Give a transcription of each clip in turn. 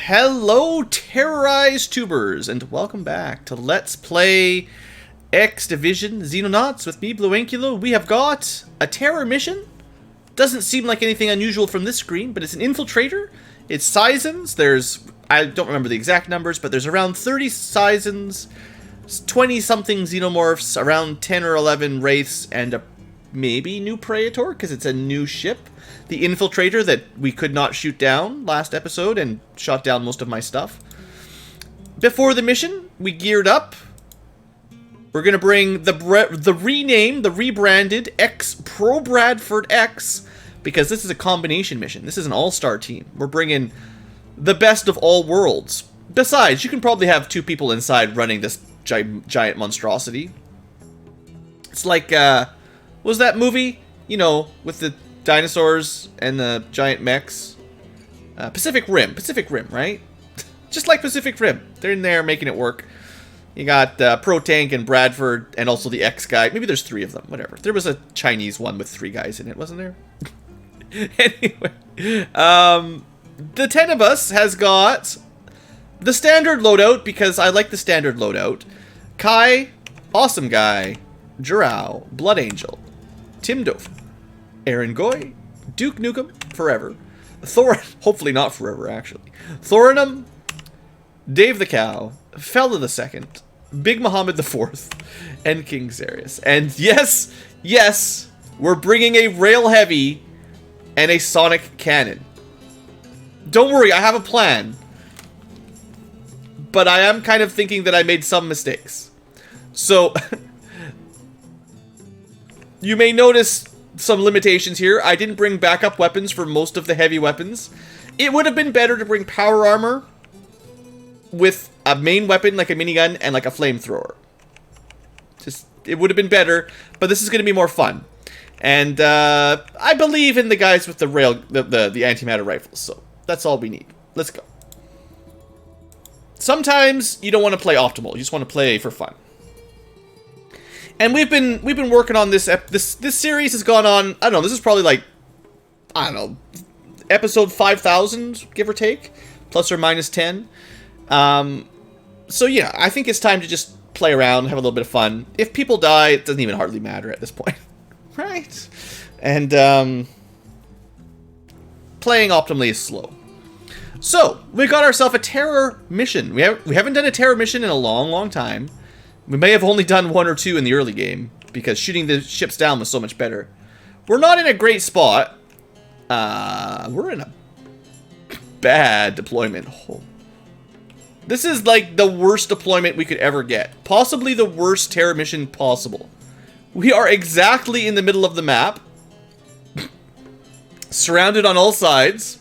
Hello, terrorized tubers, and welcome back to Let's Play X Division Xenonauts with me, BlueAnkylo. We have got a terror mission. Doesn't seem like anything unusual from this screen, but it's an infiltrator. It's Seisons. I don't remember the exact numbers, but there's around 30 Seisons, 20-something Xenomorphs, around 10 or 11 Wraiths, and a maybe new Praetor, because it's a new ship. The infiltrator that we could not shoot down last episode and shot down most of my stuff. Before the mission, we geared up. We're going to bring the rebranded Pro Bradford X, because this is a combination mission. This is an all-star team. We're bringing the best of all worlds. Besides, you can probably have two people inside running this giant monstrosity. It's like, what was that movie? You know, with the dinosaurs and the giant mechs. Pacific Rim, right? Just like Pacific Rim. They're in there making it work. You got Pro Tank and Bradford and also the X guy. Maybe there's 3 of them, whatever. There was a Chinese one with 3 guys in it, wasn't there? Anyway, the 10 of us has got the standard loadout, because I like the standard loadout. Kai, Awesome Guy, Jarrao, Blood Angel, Tim Dof, Aaron Goy, Duke Nukem, forever. Hopefully not forever, actually. Thorinum, Dave the Cow, Fella the Second, Big Muhammad the Fourth, and King Xarius. And yes, we're bringing a rail heavy and a sonic cannon. Don't worry, I have a plan. But I am kind of thinking that I made some mistakes. So, you may notice some limitations here. I didn't bring backup weapons for most of the heavy weapons. It would have been better to bring power armor with a main weapon like a minigun and like a flamethrower. It would have been better, but this is going to be more fun. And I believe in the guys with the antimatter rifles, so that's all we need. Let's go. Sometimes you don't want to play optimal; you just want to play for fun. And we've been working on this. This series has gone on. I don't know. This is probably like, I don't know, episode 5,000, give or take, plus or minus 10. So yeah, I think it's time to just play around, have a little bit of fun. If people die, it doesn't even hardly matter at this point, right? And playing optimally is slow. So we got ourselves a terror mission. We haven't done a terror mission in a long time. We may have only done 1 or 2 in the early game, because shooting the ships down was so much better. We're not in a great spot. We're in a bad deployment. Oh. This is like the worst deployment we could ever get. Possibly the worst terror mission possible. We are exactly in the middle of the map. Surrounded on all sides.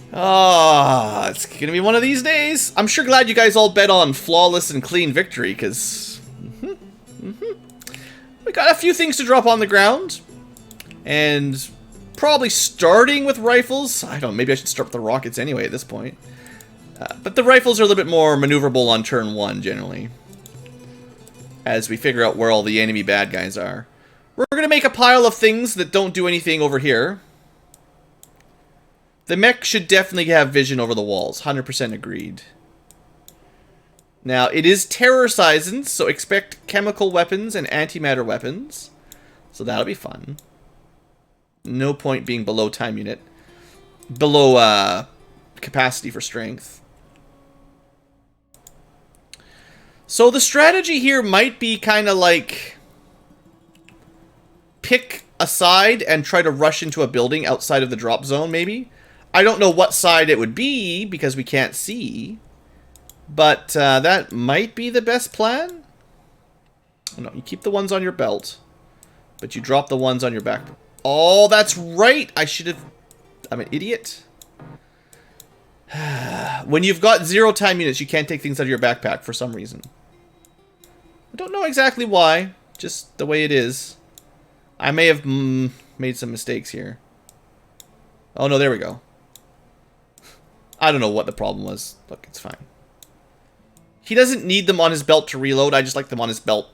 It's gonna be one of these days. I'm sure glad you guys all bet on flawless and clean victory, because we got a few things to drop on the ground. And probably starting with rifles. I don't know, maybe I should start with the rockets anyway at this point. But the rifles are a little bit more maneuverable on turn 1, generally. As we figure out where all the enemy bad guys are. We're gonna make a pile of things that don't do anything over here. The mech should definitely have vision over the walls. 100% agreed. Now, it is terror Seisons, so expect chemical weapons and antimatter weapons. So that'll be fun. No point being below time unit. Below capacity for strength. So the strategy here might be kind of like pick a side and try to rush into a building outside of the drop zone, maybe. I don't know what side it would be, because we can't see. But that might be the best plan. Oh, no, you keep the ones on your belt, but you drop the ones on your back. Oh, that's right! I should have... I'm an idiot. When you've got 0 time units, you can't take things out of your backpack for some reason. I don't know exactly why. Just the way it is. I may have made some mistakes here. Oh, no, there we go. I don't know what the problem was. Look, it's fine. He doesn't need them on his belt to reload. I just like them on his belt.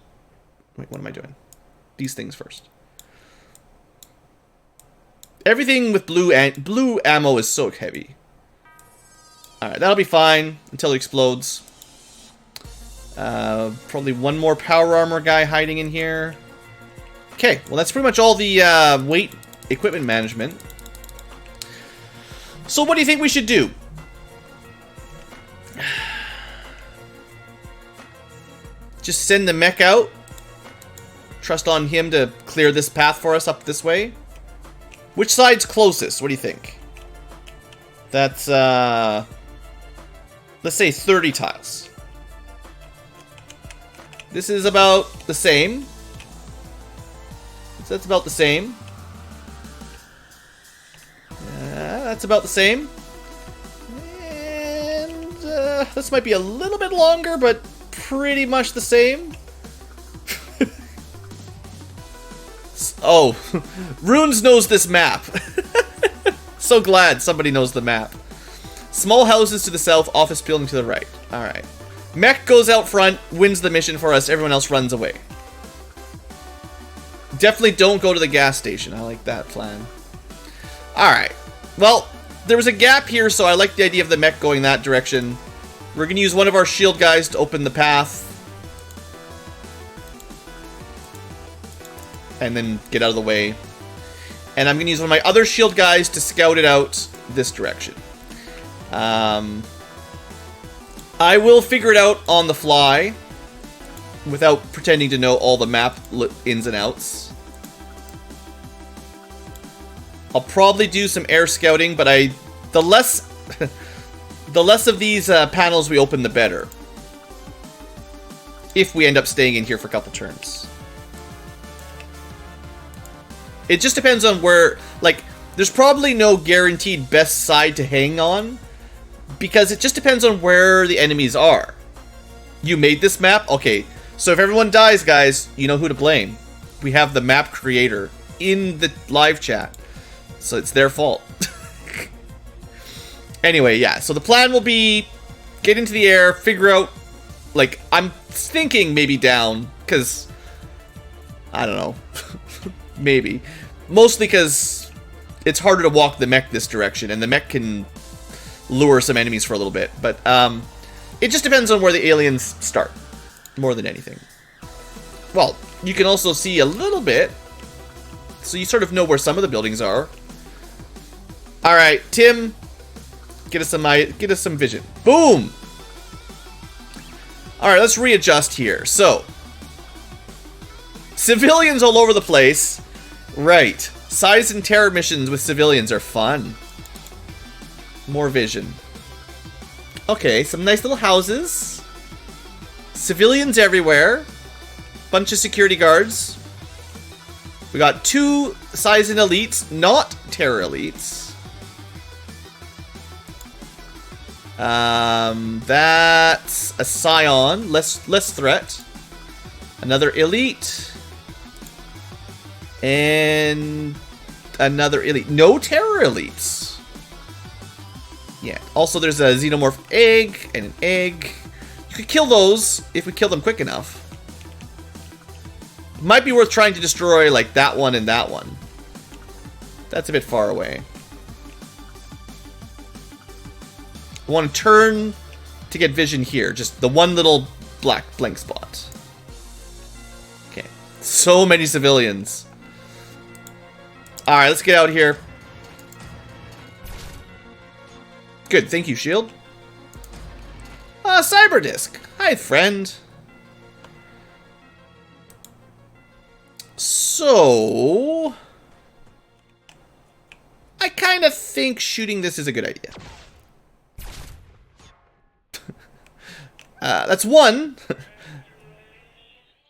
Wait, what am I doing? These things first. Everything with blue ammo is so heavy. Alright, that'll be fine until it explodes. Probably one more power armor guy hiding in here. Okay, well that's pretty much all the weight equipment management. So what do you think we should do? Just send the mech out? Trust on him to clear this path for us up this way? Which side's closest? What do you think? That's, let's say 30 tiles. This is about the same. So that's about the same. That's about the same. And this might be a little bit longer, but pretty much the same. Oh, Runes knows this map. So glad somebody knows the map. Small houses to the south, office building to the right. Alright. Mech goes out front, wins the mission for us, everyone else runs away. Definitely don't go to the gas station. I like that plan. Alright. Well, there was a gap here, so I like the idea of the mech going that direction. We're going to use one of our shield guys to open the path. And then get out of the way. And I'm going to use one of my other shield guys to scout it out this direction. I will figure it out on the fly without pretending to know all the map ins and outs. I'll probably do some air scouting, but the less of these panels we open, the better. If we end up staying in here for a couple turns. It just depends on where, like, there's probably no guaranteed best side to hang on, because it just depends on where the enemies are. You made this map? Okay, so if everyone dies, guys, you know who to blame. We have the map creator in the live chat, so it's their fault. Anyway, yeah, so the plan will be get into the air, figure out, like, I'm thinking maybe down, because, I don't know. Maybe. Mostly because it's harder to walk the mech this direction, and the mech can lure some enemies for a little bit. But it just depends on where the aliens start, more than anything. Well, you can also see a little bit, so you sort of know where some of the buildings are. Alright, Tim, get us some vision. Boom! Alright, let's readjust here. So, civilians all over the place. Right. Size and terror missions with civilians are fun. More vision. Okay, some nice little houses. Civilians everywhere. Bunch of security guards. We got 2 size and elites, not terror elites. That's a scion, less threat. Another elite. And another elite. No terror elites. Yeah. Also, there's a xenomorph egg and an egg. You could kill those if we kill them quick enough. Might be worth trying to destroy, like, that one and that one. That's a bit far away. I want to turn to get vision here. Just the one little blank spot. Okay. So many civilians. Alright, let's get out of here. Good, thank you, shield. Cyberdisk. Hi, friend. So, I kind of think shooting this is a good idea. That's one.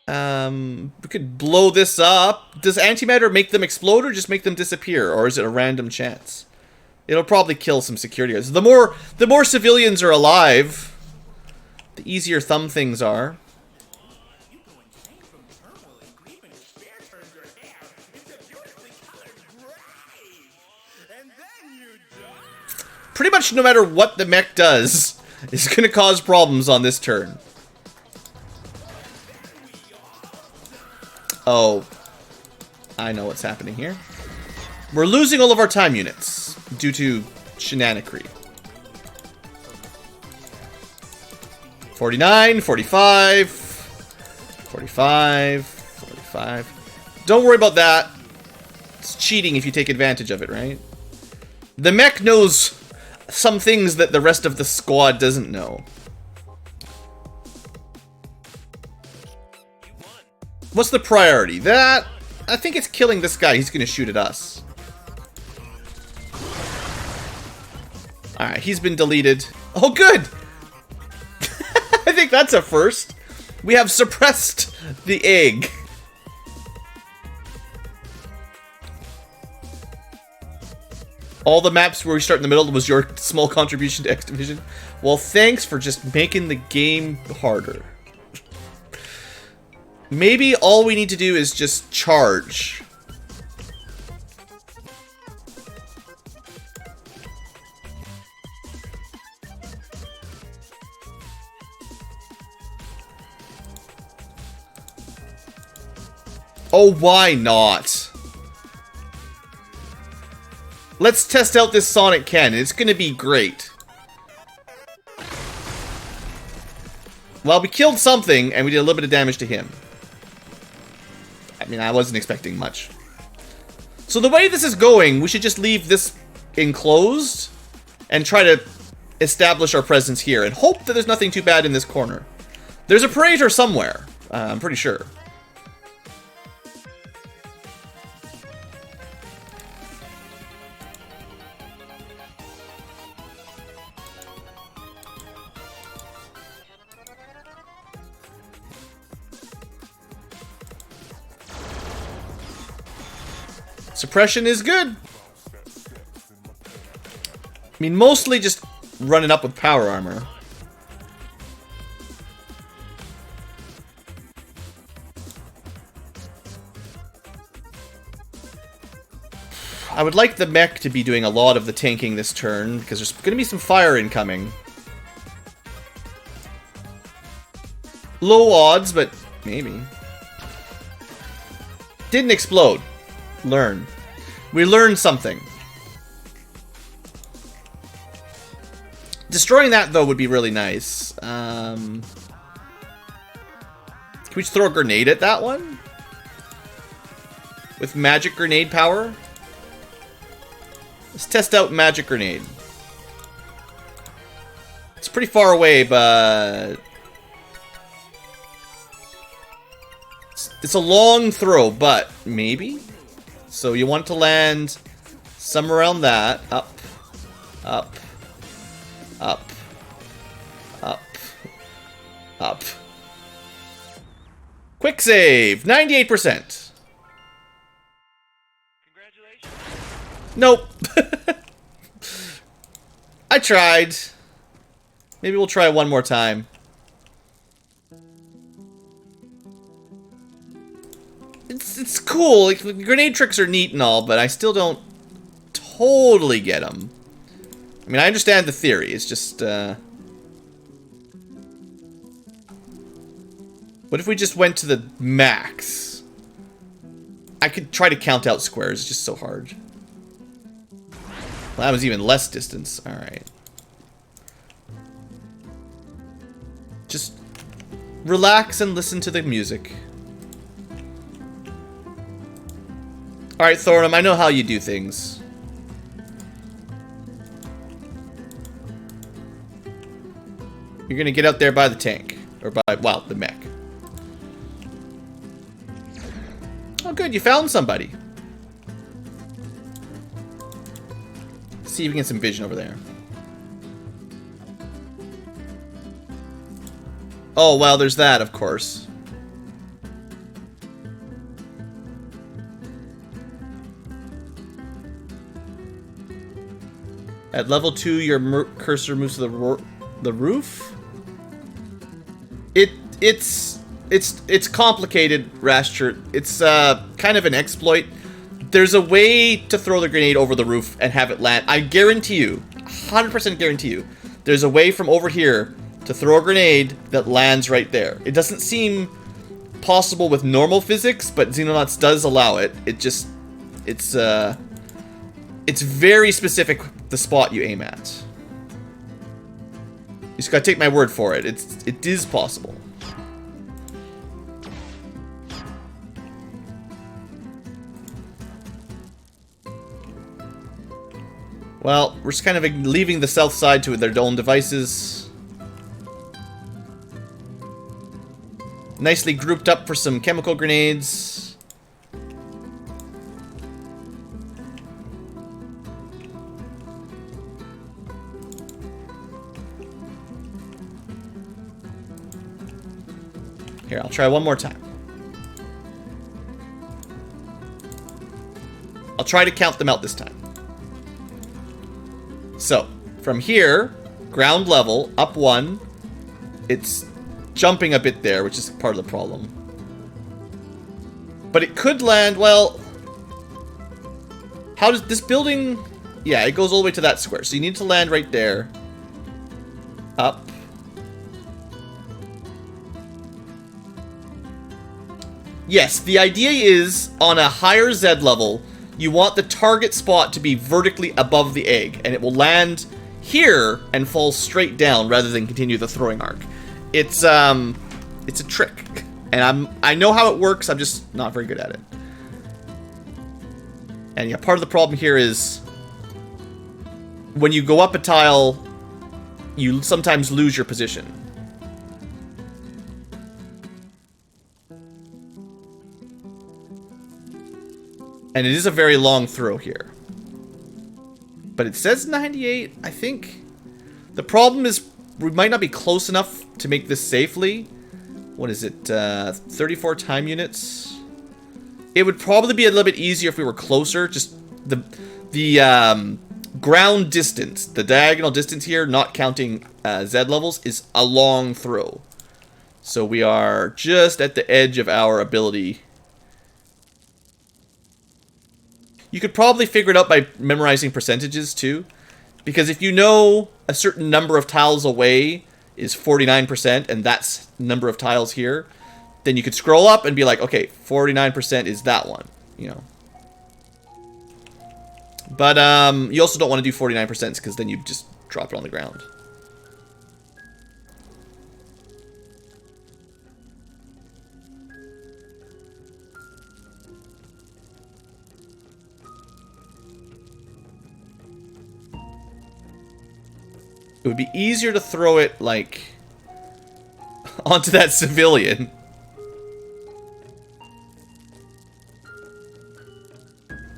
We could blow this up. Does antimatter make them explode or just make them disappear? Or is it a random chance? It'll probably kill some security guards. The more civilians are alive, the easier thumb things are. Pretty much no matter what the mech does, it's going to cause problems on this turn. Oh, I know what's happening here. We're losing all of our time units due to shenanigans. 49, 45, 45, 45. Don't worry about that. It's cheating if you take advantage of it, right? The mech knows some things that the rest of the squad doesn't know. What's the priority? That... I think it's killing this guy. He's gonna shoot at us. Alright, he's been deleted. Oh, good! I think that's a first. We have suppressed the egg. All the maps where we start in the middle was your small contribution to X Division. Well, thanks for just making the game harder. Maybe all we need to do is just charge. Oh, why not? Let's test out this sonic cannon. It's gonna be great. Well, we killed something, and we did a little bit of damage to him. I mean, I wasn't expecting much. So the way this is going, we should just leave this enclosed and try to establish our presence here and hope that there's nothing too bad in this corner. There's a Praetor somewhere, I'm pretty sure. Suppression is good. I mean, mostly just running up with power armor. I would like the mech to be doing a lot of the tanking this turn, because there's going to be some fire incoming. Low odds, but maybe. Didn't explode. Learn. We learned something. Destroying that, though, would be really nice. Can we just throw a grenade at that one? With magic grenade power? Let's test out magic grenade. It's pretty far away, but... It's a long throw, but maybe? So you want to land somewhere around that. Up. Up. Up. Up. Up. Quick save! 98%. Congratulations. Nope. I tried. Maybe we'll try one more time. It's cool. Like, the grenade tricks are neat and all, but I still don't totally get them. I mean, I understand the theory. It's just, what if we just went to the max? I could try to count out squares. It's just so hard. Well, that was even less distance. Alright. Just relax and listen to the music. Alright, Thornum, I know how you do things. You're gonna get out there by the tank. Or by, well, the mech. Oh, good, you found somebody. Let's see if we can get some vision over there. Oh, well, there's that, of course. At level 2, your cursor moves to the roof. It's complicated, Rashcher. It's kind of an exploit. There's a way to throw the grenade over the roof and have it land. I guarantee you, 100% guarantee you, there's a way from over here to throw a grenade that lands right there. It doesn't seem possible with normal physics, but Xenonauts does allow it. It's very specific, the spot you aim at. You just gotta take my word for it. It is possible. Well, we're just kind of leaving the south side to their own devices. Nicely grouped up for some chemical grenades. Here, I'll try one more time. I'll try to count them out this time. So, from here, ground level, up 1, it's jumping a bit there, which is part of the problem. But it could land, well... How does this building... Yeah, it goes all the way to that square, so you need to land right there. Up. Yes, the idea is, on a higher Z level, you want the target spot to be vertically above the egg, and it will land here and fall straight down rather than continue the throwing arc. It's a trick, and I know how it works. I'm just not very good at it. And yeah, part of the problem here is when you go up a tile, you sometimes lose your position. And it is a very long throw here. But it says 98, I think. The problem is we might not be close enough to make this safely. What is it? 34 time units? It would probably be a little bit easier if we were closer. Just the ground distance, the diagonal distance here, not counting Z levels, is a long throw. So we are just at the edge of our ability. You could probably figure it out by memorizing percentages, too. Because if you know a certain number of tiles away is 49%, and that's number of tiles here, then you could scroll up and be like, okay, 49% is that one, you know. But you also don't want to do 49% because then you just drop it on the ground. It would be easier to throw it, like, onto that civilian.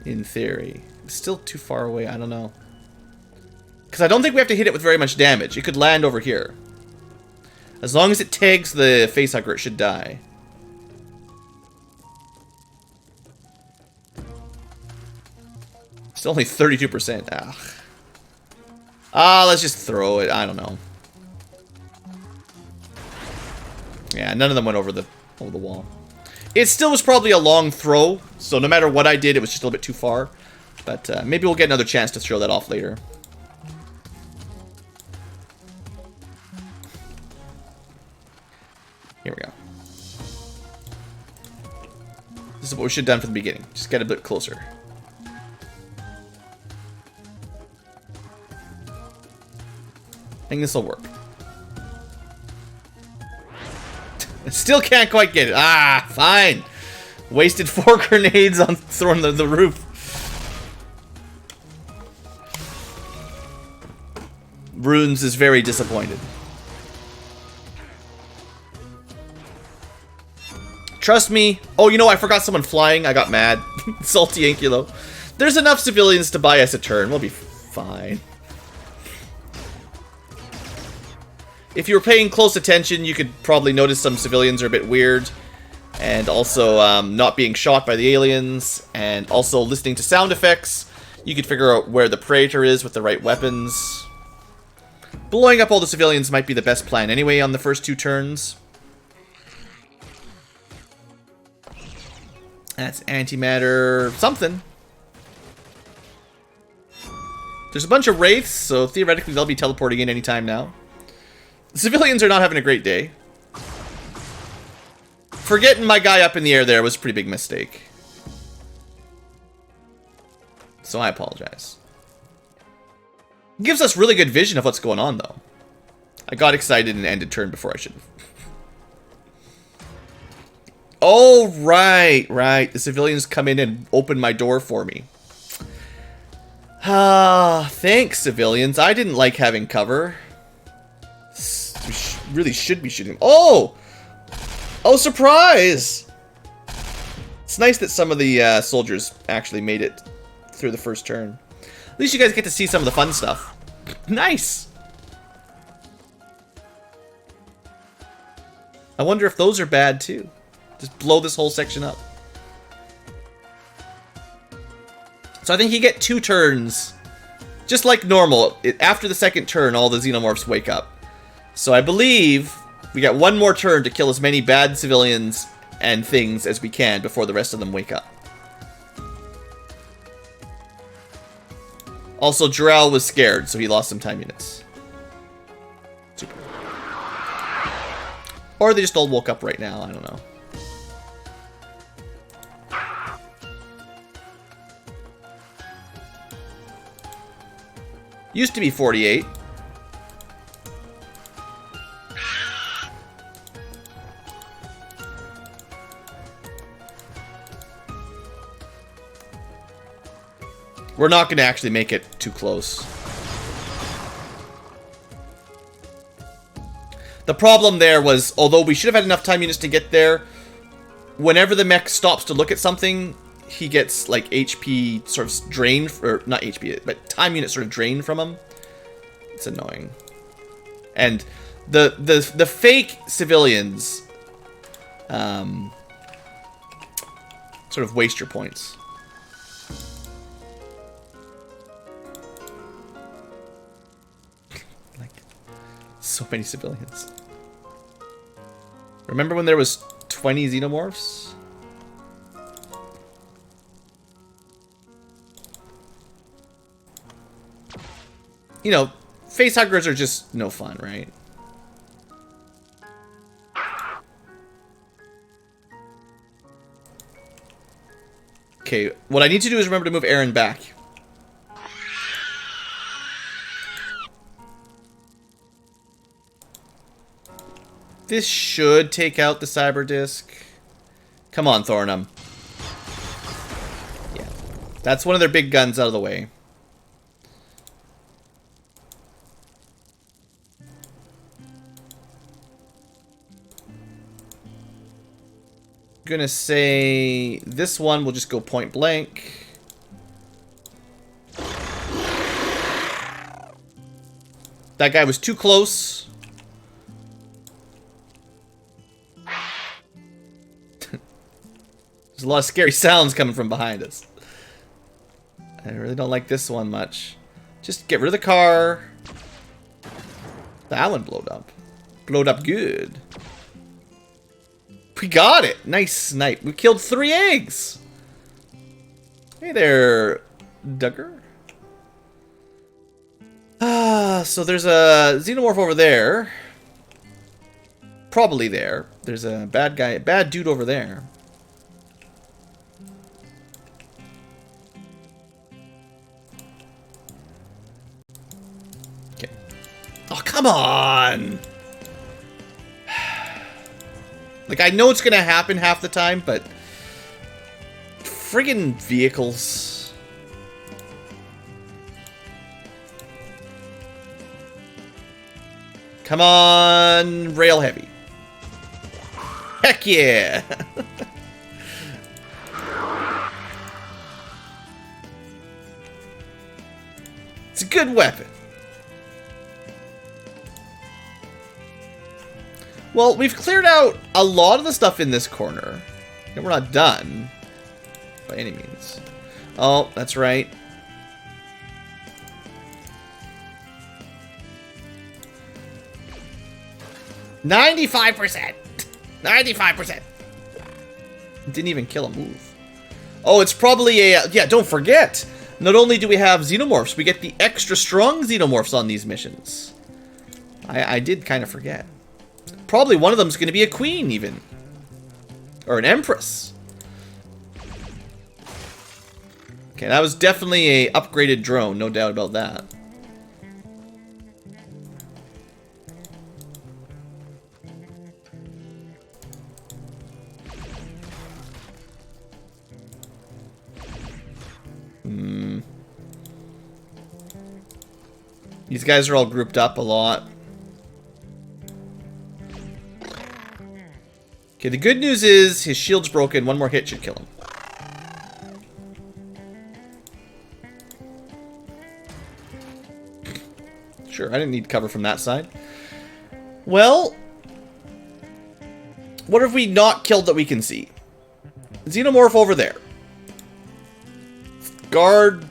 In theory. It's still too far away, I don't know. Because I don't think we have to hit it with very much damage. It could land over here. As long as it tags the facehugger, it should die. It's only 32%. Let's just throw it. I don't know. Yeah, none of them went over the wall. It still was probably a long throw, so no matter what I did, it was just a little bit too far. But maybe we'll get another chance to throw that off later. Here we go. This is what we should have done from the beginning. Just get a bit closer. I think this will work. I still can't quite get it. Ah, fine. Wasted 4 grenades on throwing the roof. Runes is very disappointed. Trust me. Oh, you know, I forgot someone flying. I got mad. Salty Ankylo. There's enough civilians to buy us a turn. We'll be fine. If you were paying close attention, you could probably notice some civilians are a bit weird. And also not being shot by the aliens. And also listening to sound effects. You could figure out where the Praetor is with the right weapons. Blowing up all the civilians might be the best plan anyway on the first 2 turns. That's antimatter something. There's a bunch of wraiths, so theoretically they'll be teleporting in anytime now. The civilians are not having a great day. Forgetting my guy up in the air there was a pretty big mistake. So I apologize. It gives us really good vision of what's going on, though. I got excited and ended turn before I should have. Oh, right. The civilians come in and open my door for me. Ah, thanks, civilians. I didn't like having cover. We really should be shooting. Oh! Oh, surprise! It's nice that some of the soldiers actually made it through the first turn. At least you guys get to see some of the fun stuff. Nice! I wonder if those are bad too. Just blow this whole section up. So I think you get 2 turns. Just like normal. After the second turn, all the Xenomorphs wake up. So I believe we got 1 more turn to kill as many bad civilians and things as we can before the rest of them wake up. Also, Jarrell was scared, so he lost some time units. Super. Or they just all woke up right now, I don't know. Used to be 48. We're not going to actually make it too close. The problem there was, although we should have had enough time units to get there, whenever the mech stops to look at something, he gets like HP sort of drained, or not HP, but time units sort of drained from him. It's annoying. And the fake civilians sort of waste your points. Like, so many civilians. Remember when there was 20 Xenomorphs? You know, facehuggers are just no fun, right? Okay, what I need to do is remember to move Aaron back. This should take out the cyber disc. Come on, Thornham. Yeah, that's one of their big guns out of the way. Gonna say this one will just go point blank. That guy was too close. There's a lot of scary sounds coming from behind us. I really don't like this one much. Just get rid of the car. That one blowed up. Blowed up good. We got it! Nice snipe. We killed 3 eggs! Hey there, Duggar. So there's a Xenomorph over there. Probably there. There's a bad guy, bad dude over there. Okay. Oh, come on! Like, I know it's gonna happen half the time, but friggin' vehicles. Come on, rail heavy. Heck yeah! It's a good weapon. Well, we've cleared out a lot of the stuff in this corner. And we're not done. By any means. Oh, that's right. %. 95%. Didn't even kill a move. Oh, it's probably a... yeah, don't forget. Not only do we have Xenomorphs, we get the extra strong Xenomorphs on these missions. I did kind of forget. Probably one of them is going to be a queen, even. Or an empress. Okay, that was definitely a upgraded drone, no doubt about that. These guys are all grouped up a lot. Okay, the good news is his shield's broken. One more hit should kill him. Sure, I didn't need cover from that side. Well, what have we not killed that we can see? Xenomorph over there. Guard.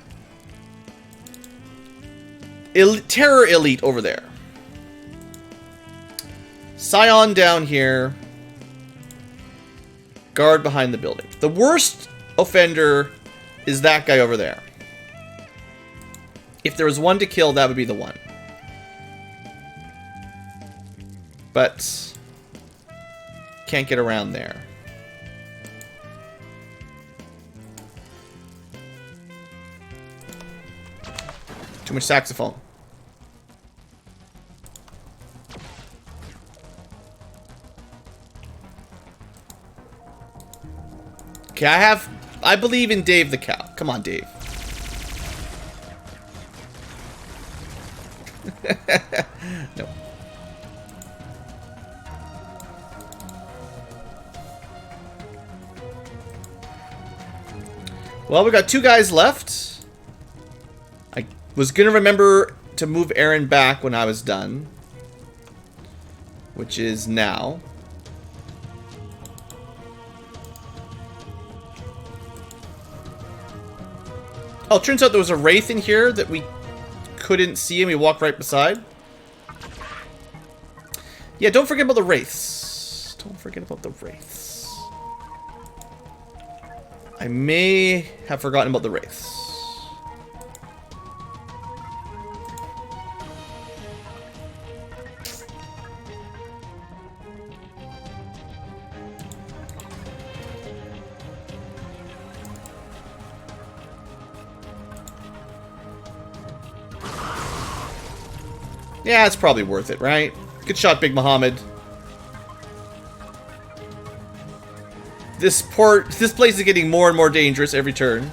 Terror Elite over there. Scion down here. Guard behind the building. The worst offender is that guy over there. If there was one to kill, that would be the one. But can't get around there. Too much saxophone. Okay, I believe in Dave the cow. Come on, Dave. No. Well, we got 2 guys left. I was gonna remember to move Aaron back when I was done, which is now. Oh, it turns out there was a Wraith in here that we couldn't see and we walked right beside. Yeah, don't forget about the Wraiths. Don't forget about the Wraiths. I may have forgotten about the Wraiths. Yeah, it's probably worth it, right? Good shot, Big Muhammad. This place is getting more and more dangerous every turn.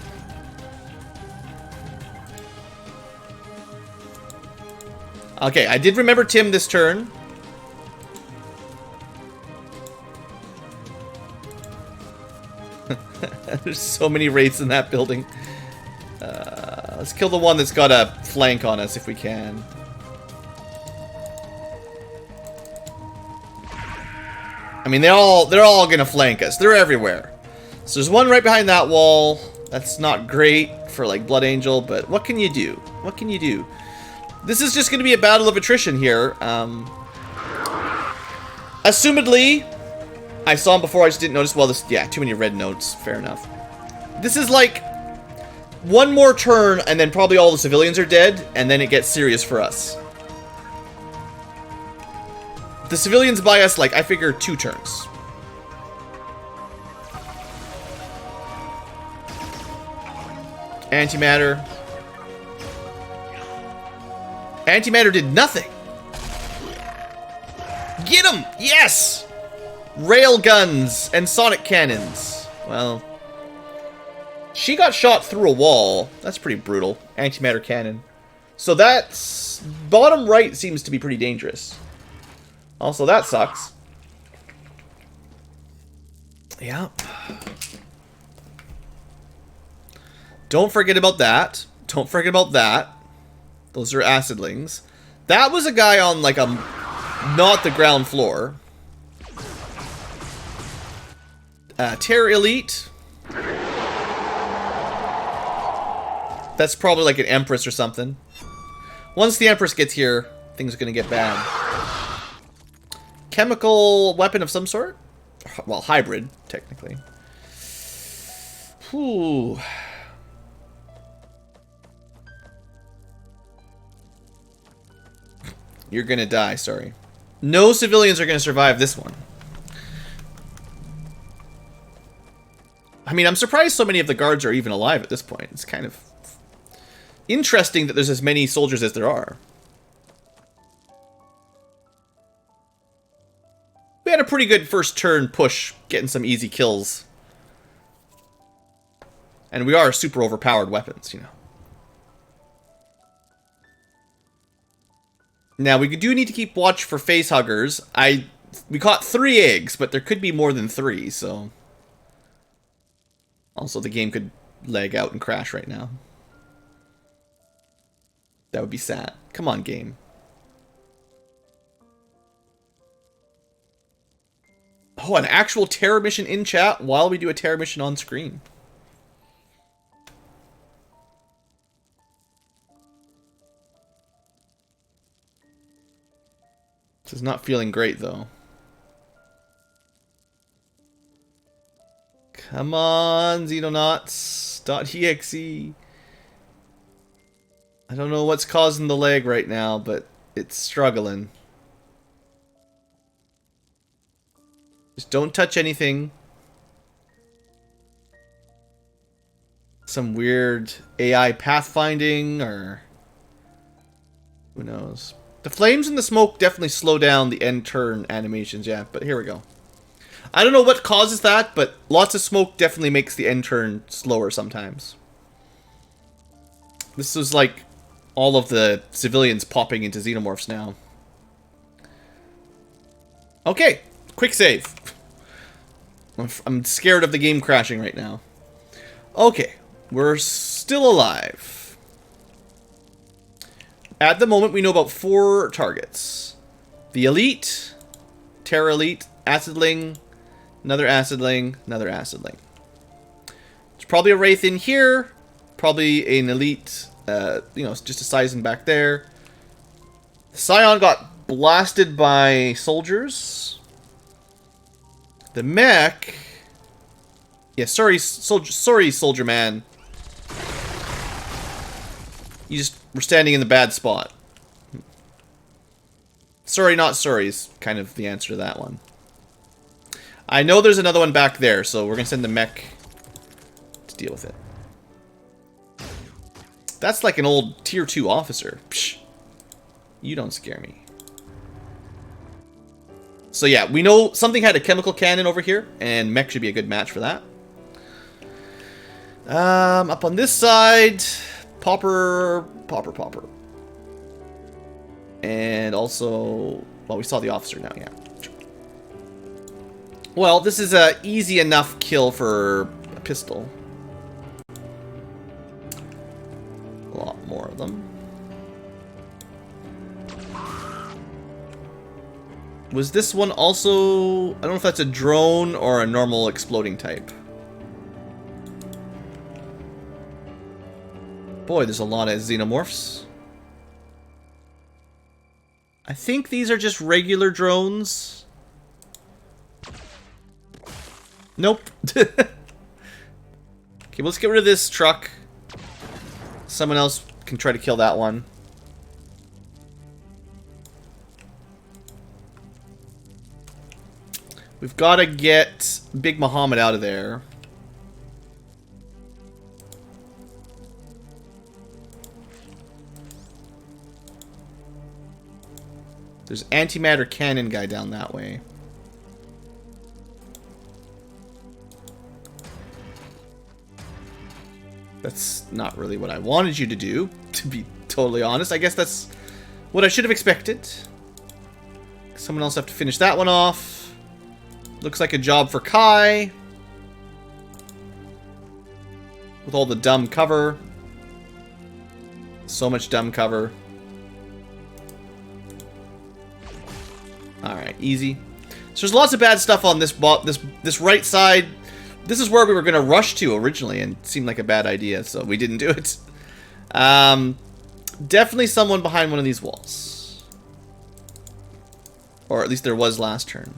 Okay, I did remember Tim this turn. There's so many wraiths in that building. Let's kill the one that's got a flank on us if we can. I mean, they're all gonna flank us. They're everywhere. So there's one right behind that wall. That's not great for like Blood Angel, but what can you do? What can you do? This is just gonna be a battle of attrition here. Assumedly, I saw him before. I just didn't notice. Well, yeah, too many red notes. Fair enough. This is like one more turn, and then probably all the civilians are dead, and then it gets serious for us. The civilians buy us, like, I figure 2 turns. Antimatter. Antimatter did nothing. Get him! Yes! Rail guns and sonic cannons. Well, she got shot through a wall. That's pretty brutal. Antimatter cannon. So that's... bottom right seems to be pretty dangerous. Also, that sucks. Yeah. Don't forget about that. Don't forget about that. Those are acidlings. That was a guy on, like, not the ground floor. Terror Elite. That's probably like an Empress or something. Once the Empress gets here, things are gonna get bad. Chemical weapon of some sort? Well, hybrid, technically. Whew. You're gonna die, sorry. No civilians are gonna survive this one. I mean, I'm surprised so many of the guards are even alive at this point. It's kind of interesting that there's as many soldiers as there are. We had a pretty good first turn push, getting some easy kills. And we are super overpowered weapons, you know. Now, we do need to keep watch for face huggers. We caught 3 eggs, but there could be more than 3, so... Also, the game could lag out and crash right now. That would be sad. Come on, game. Oh, an actual terror mission in chat while we do a terror mission on screen. This is not feeling great, though. Come on, Xenonauts.exe. I don't know what's causing the lag right now, but it's struggling. Just don't touch anything. Some weird AI pathfinding, or... who knows. The flames and the smoke definitely slow down the end turn animations, yeah, but here we go. I don't know what causes that, but lots of smoke definitely makes the end turn slower sometimes. This is like all of the civilians popping into xenomorphs now. Okay, quick save. I'm scared of the game crashing right now. Okay, we're still alive. At the moment, we know about 4 targets. The Elite, Terra Elite, Acidling, another Acidling, another Acidling. There's probably a Wraith in here. Probably an Elite, you know, just a Sizen back there. The Scion got blasted by soldiers. The mech... yeah, sorry, soldier man. You just were standing in the bad spot. Sorry, not sorry is kind of the answer to that one. I know there's another one back there, so we're going to send the mech to deal with it. That's like an old tier 2 officer. Psh, you don't scare me. So yeah, we know something had a chemical cannon over here, and mech should be a good match for that. Up on this side, Popper. And also, well, we saw the officer now, yeah. Well, this is a easy enough kill for a pistol. A lot more of them. Was this one also... I don't know if that's a drone or a normal exploding type. Boy, there's a lot of xenomorphs. I think these are just regular drones. Nope. Okay, let's get rid of this truck. Someone else can try to kill that one. We've got to get Big Muhammad out of there. There's antimatter cannon guy down that way. That's not really what I wanted you to do, to be totally honest. I guess that's what I should have expected. Someone else have to finish that one off. Looks like a job for Kai. With all the dumb cover. So much dumb cover. Alright, easy. So there's lots of bad stuff on this right side. This is where we were going to rush to originally, and it seemed like a bad idea, so we didn't do it. Definitely someone behind one of these walls. Or at least there was last turn.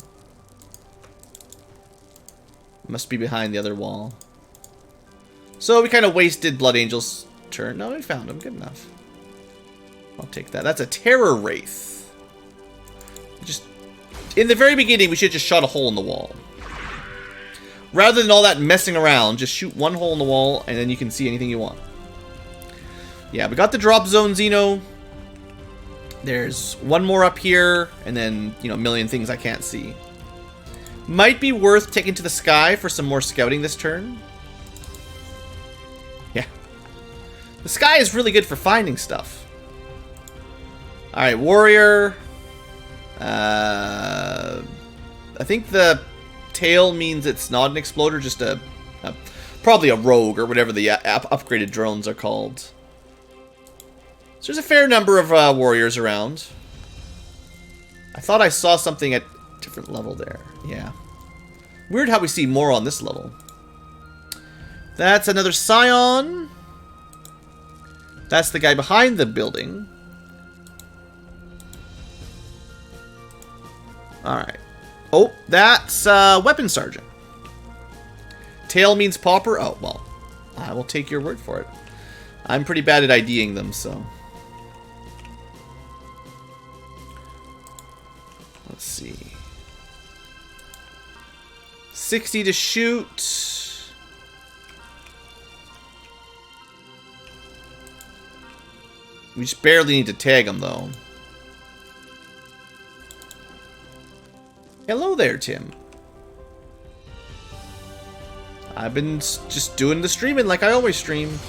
Must be behind the other wall. So we kind of wasted Blood Angel's turn. No, we found him. Good enough. I'll take that. That's a Terror Wraith. Just... in the very beginning, we should have just shot a hole in the wall. Rather than all that messing around, just shoot one hole in the wall, and then you can see anything you want. Yeah, we got the drop zone Xeno. There's one more up here, and then, you know, a million things I can't see. Might be worth taking to the sky for some more scouting this turn. Yeah. The sky is really good for finding stuff. Alright, warrior. I think the tail means it's not an exploder, just probably a rogue or whatever the upgraded drones are called. So there's a fair number of warriors around. I thought I saw something at a different level there. Yeah. Weird how we see more on this level. That's another Scion. That's the guy behind the building. Alright. Oh, that's Weapon Sergeant. Tail means popper. Oh, well. I will take your word for it. I'm pretty bad at IDing them, so. Let's see. 60 to shoot. We just barely need to tag them, though. Hello there, Tim. I've been just doing the streaming like I always stream.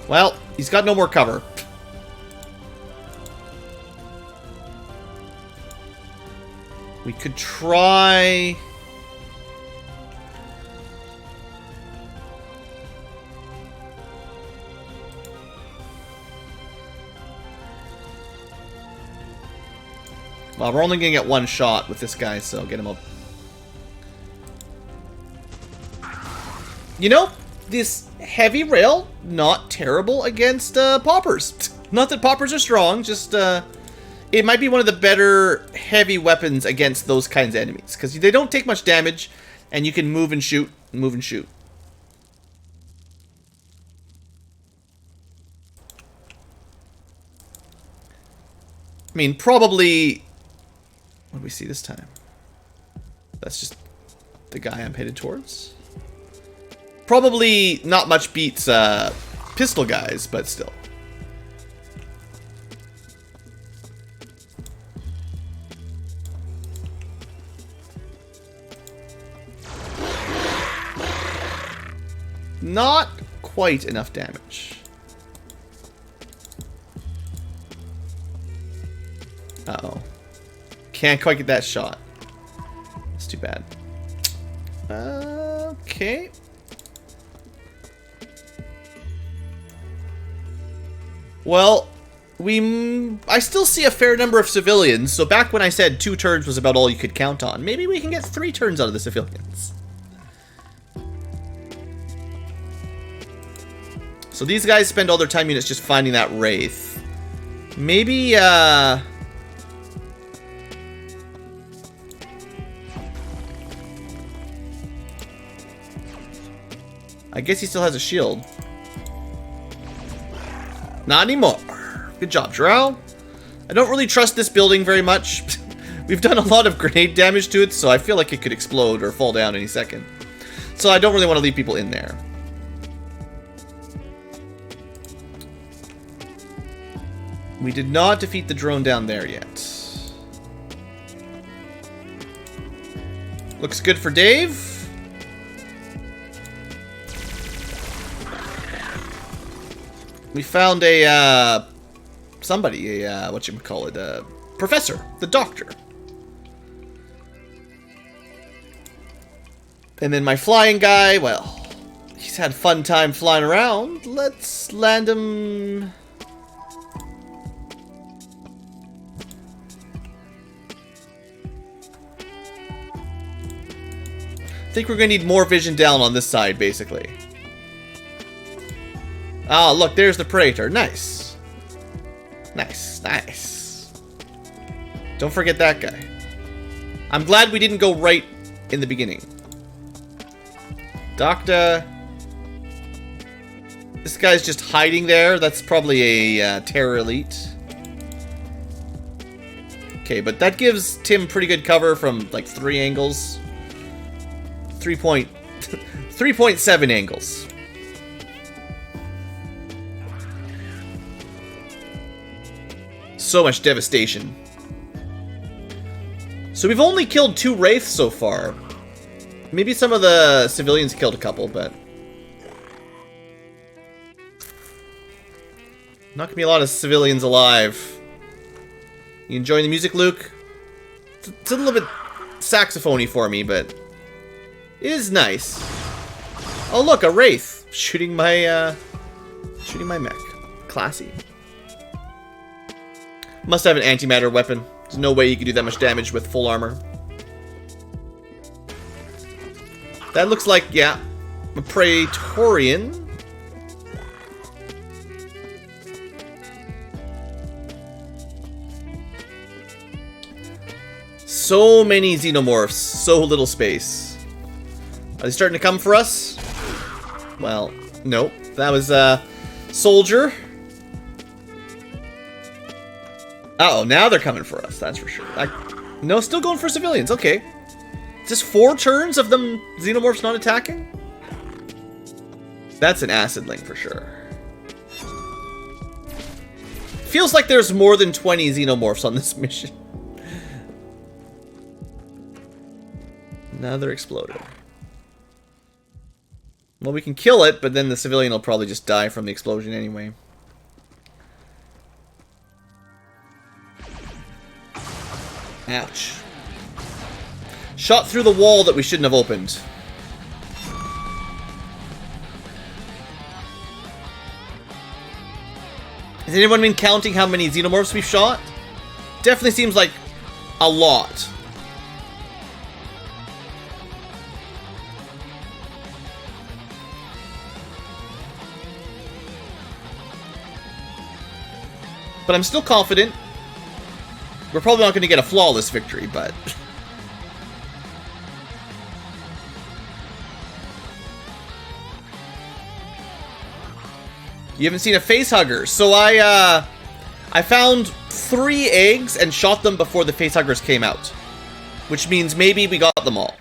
Well, he's got no more cover. We could try... Well, we're only going to get one shot with this guy, so get him up. You know, this heavy rail, not terrible against poppers. Not that poppers are strong, just it might be one of the better heavy weapons against those kinds of enemies. Because they don't take much damage, and you can move and shoot, move and shoot. I mean, probably... What do we see this time? That's just the guy I'm headed towards. Probably not much beats pistol guys, but still. Not quite enough damage. Uh-oh. Can't quite get that shot. It's too bad. Okay. Well, I still see a fair number of civilians, so back when I said 2 turns was about all you could count on, maybe we can get 3 turns out of the civilians. So these guys spend all their time units just finding that Wraith. Maybe, I guess he still has a shield. Not anymore. Good job, Drow. I don't really trust this building very much. We've done a lot of grenade damage to it, so I feel like it could explode or fall down any second. So I don't really want to leave people in there. We did not defeat the drone down there yet. Looks good for Dave. We found a, somebody, a, whatchamacallit, a professor, the doctor. And then my flying guy, well, he's had a fun time flying around. Let's land him... I think we're going to need more vision down on this side, basically. Oh, look, there's the Praetor. Nice. Nice, nice. Don't forget that guy. I'm glad we didn't go right in the beginning. Doctor. This guy's just hiding there. That's probably a terror elite. Okay, but that gives Tim pretty good cover from like 3 angles. 3.7 angles. So much devastation. So we've only killed 2 Wraiths so far. Maybe some of the civilians killed a couple, but... Not gonna be a lot of civilians alive. You enjoying the music, Luke? It's a little bit saxophony for me, but it is nice. Oh look, a wraith shooting my mech. Classy. Must have an antimatter weapon. There's no way you can do that much damage with full armor. That looks like, yeah, a Praetorian. So many xenomorphs, so little space. Are they starting to come for us? Well, nope. That was a soldier. Uh-oh, now they're coming for us, that's for sure. No, still going for civilians, okay. Just 4 turns of them xenomorphs not attacking? That's an acid-ling for sure. Feels like there's more than 20 xenomorphs on this mission. Another exploder. Well, we can kill it, but then the civilian will probably just die from the explosion anyway. Ouch. Shot through the wall that we shouldn't have opened. Has anyone been counting how many xenomorphs we've shot? Definitely seems like a lot. But I'm still confident. We're probably not going to get a flawless victory, but... You haven't seen a facehugger. So I found 3 eggs and shot them before the facehuggers came out. Which means maybe we got them all.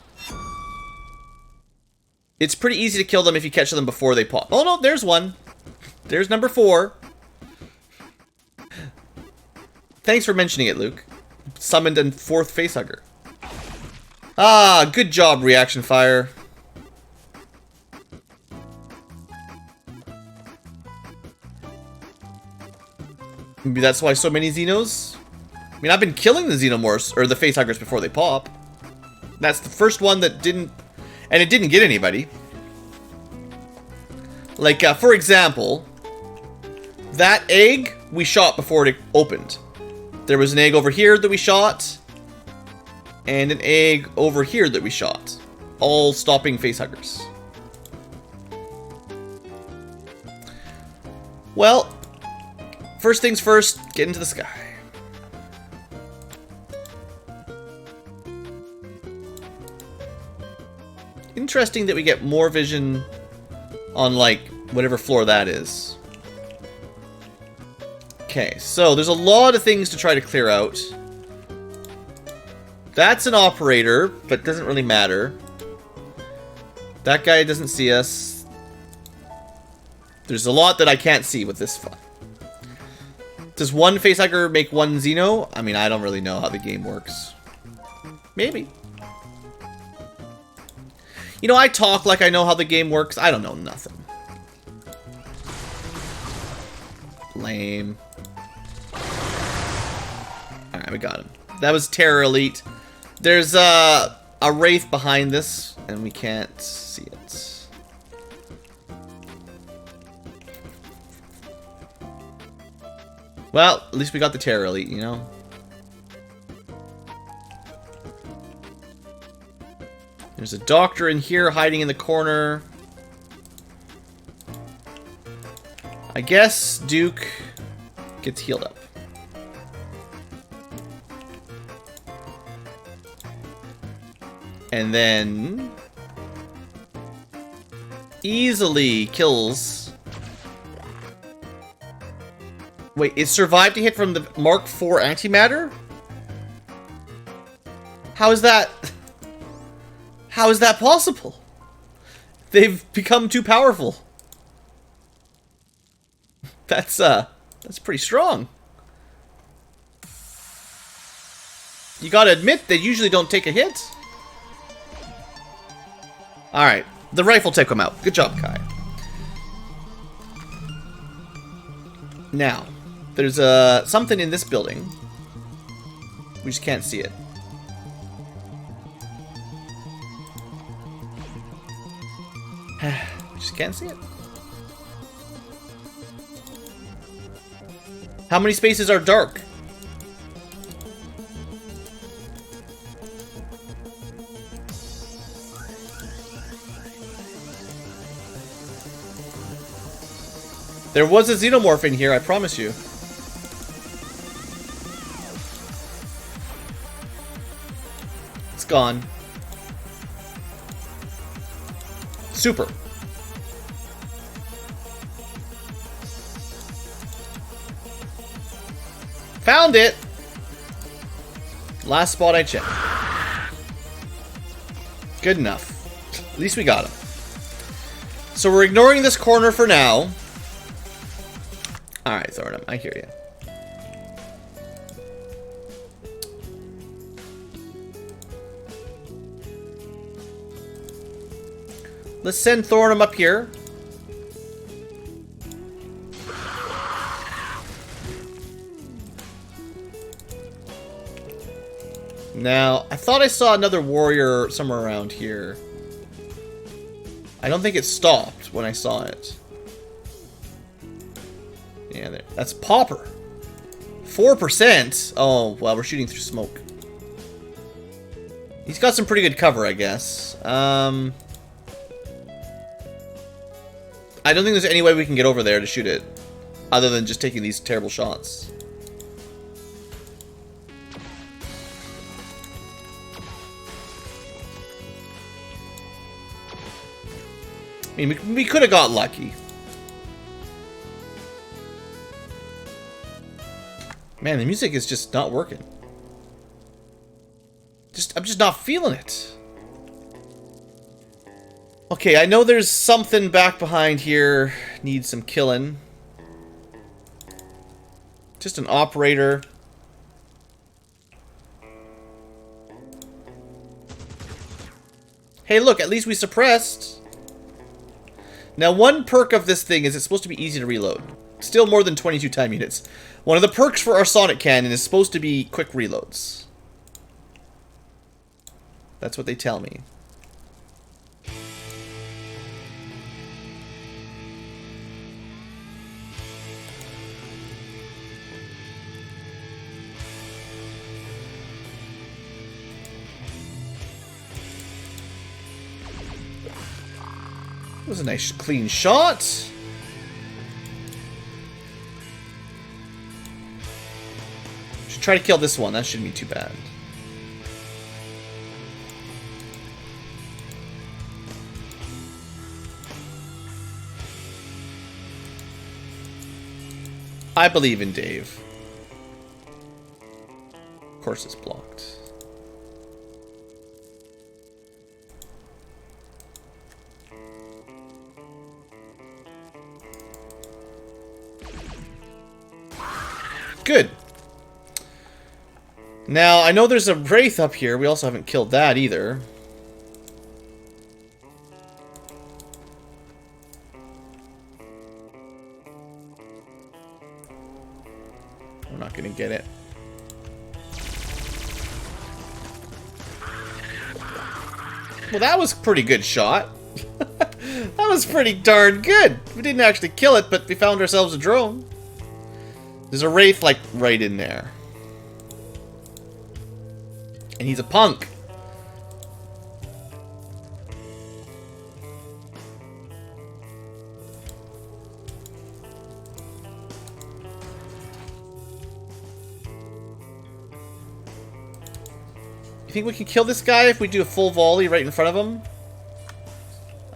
It's pretty easy to kill them if you catch them before they pop. Oh no, there's one. There's number 4. Thanks for mentioning it, Luke. Summoned a 4th facehugger. Ah, good job, reaction fire. Maybe that's why so many Xenos? I mean, I've been killing the Xenomorphs, or the facehuggers before they pop. That's the first one that didn't... And it didn't get anybody. Like, for example... That egg, we shot before it opened. There was an egg over here that we shot. And an egg over here that we shot. All stopping facehuggers. Well, first things first, get into the sky. Interesting that we get more vision on, like, whatever floor that is. Okay, so there's a lot of things to try to clear out. That's an operator, but doesn't really matter. That guy doesn't see us. There's a lot that I can't see with this fun. Does one facehugger make one Xeno? I mean, I don't really know how the game works. Maybe. You know, I talk like I know how the game works. I don't know nothing. Lame. Alright, we got him. That was Terror Elite. There's a Wraith behind this, and we can't see it. Well, at least we got the Terror Elite, you know? There's a doctor in here hiding in the corner. I guess Duke gets healed up. And then easily kills. Wait, it survived a hit from the Mark IV antimatter? How is that? How is that possible? They've become too powerful. That's pretty strong. You gotta admit, they usually don't take a hit. Alright, the rifle took him out. Good job, Kai. Now, there's something in this building. We just can't see it. We just can't see it. How many spaces are dark? There was a xenomorph in here, I promise you. It's gone. Super. Found it! Last spot I checked. Good enough. At least we got him. So we're ignoring this corner for now. Alright, Thornum, I hear you. Let's send Thornum up here. Now, I thought I saw another warrior somewhere around here. I don't think it stopped when I saw it. Yeah, there. That's Popper. 4%? Oh, well, we're shooting through smoke. He's got some pretty good cover, I guess. I don't think there's any way we can get over there to shoot it, other than just taking these terrible shots. I mean, we could have got lucky. Man, the music is just not working. I'm just not feeling it. Okay, I know there's something back behind here. Needs some killing. Just an operator. Hey, look, at least we suppressed. Now, one perk of this thing is it's supposed to be easy to reload. Still more than 22 time units. One of the perks for our sonic cannon is supposed to be quick reloads. That's what they tell me. That was a nice clean shot. Should try to kill this one. That shouldn't be too bad. I believe in Dave. Of course it's blocked. Good. Now, I know there's a Wraith up here. We also haven't killed that either. We're not going to get it. Well, that was a pretty good shot. That was pretty darn good. We didn't actually kill it, but we found ourselves a drone. There's a Wraith, like, right in there. And he's a punk. You think we can kill this guy if we do a full volley right in front of him?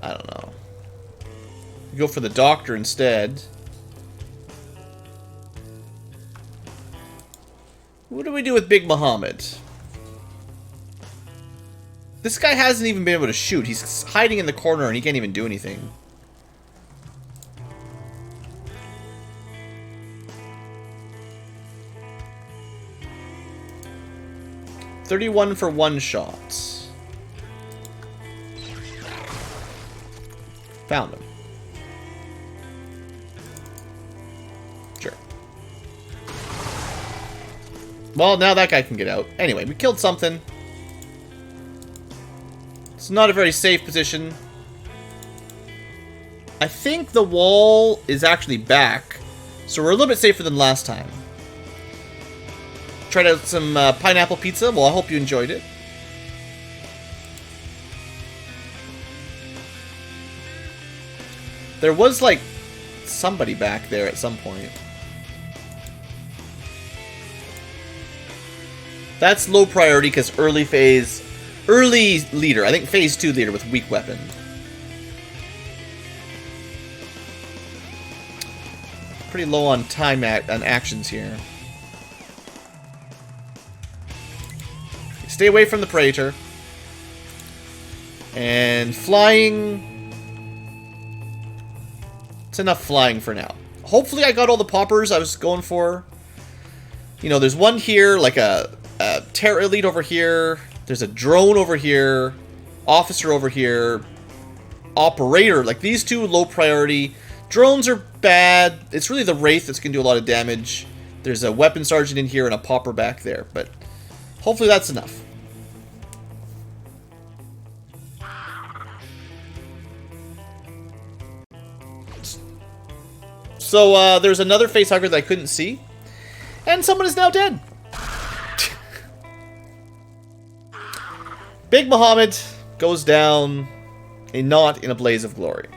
I don't know. We go for the doctor instead. What do we do with Big Muhammad? This guy hasn't even been able to shoot. He's hiding in the corner and he can't even do anything. $31 for one shot. Found him. Sure. Well, now that guy can get out. Anyway, we killed something. It's not a very safe position. I think the wall is actually back, so we're a little bit safer than last time. Tried out some pineapple pizza. Well, I hope you enjoyed it. There was, like, somebody back there at some point. That's low priority because early leader. I think phase 2 leader with weak weapon. Pretty low on time on actions here. Stay away from the Praetor. And flying... It's enough flying for now. Hopefully I got all the poppers I was going for. You know, there's one here, like a Terra Elite over here. There's a drone over here. Officer over here. Operator. Like, these two, low priority. Drones are bad. It's really the Wraith that's going to do a lot of damage. There's a weapon sergeant in here and a popper back there. But hopefully that's enough. So, there's another facehugger that I couldn't see. And someone is now dead. Big Muhammad goes down not in a blaze of glory.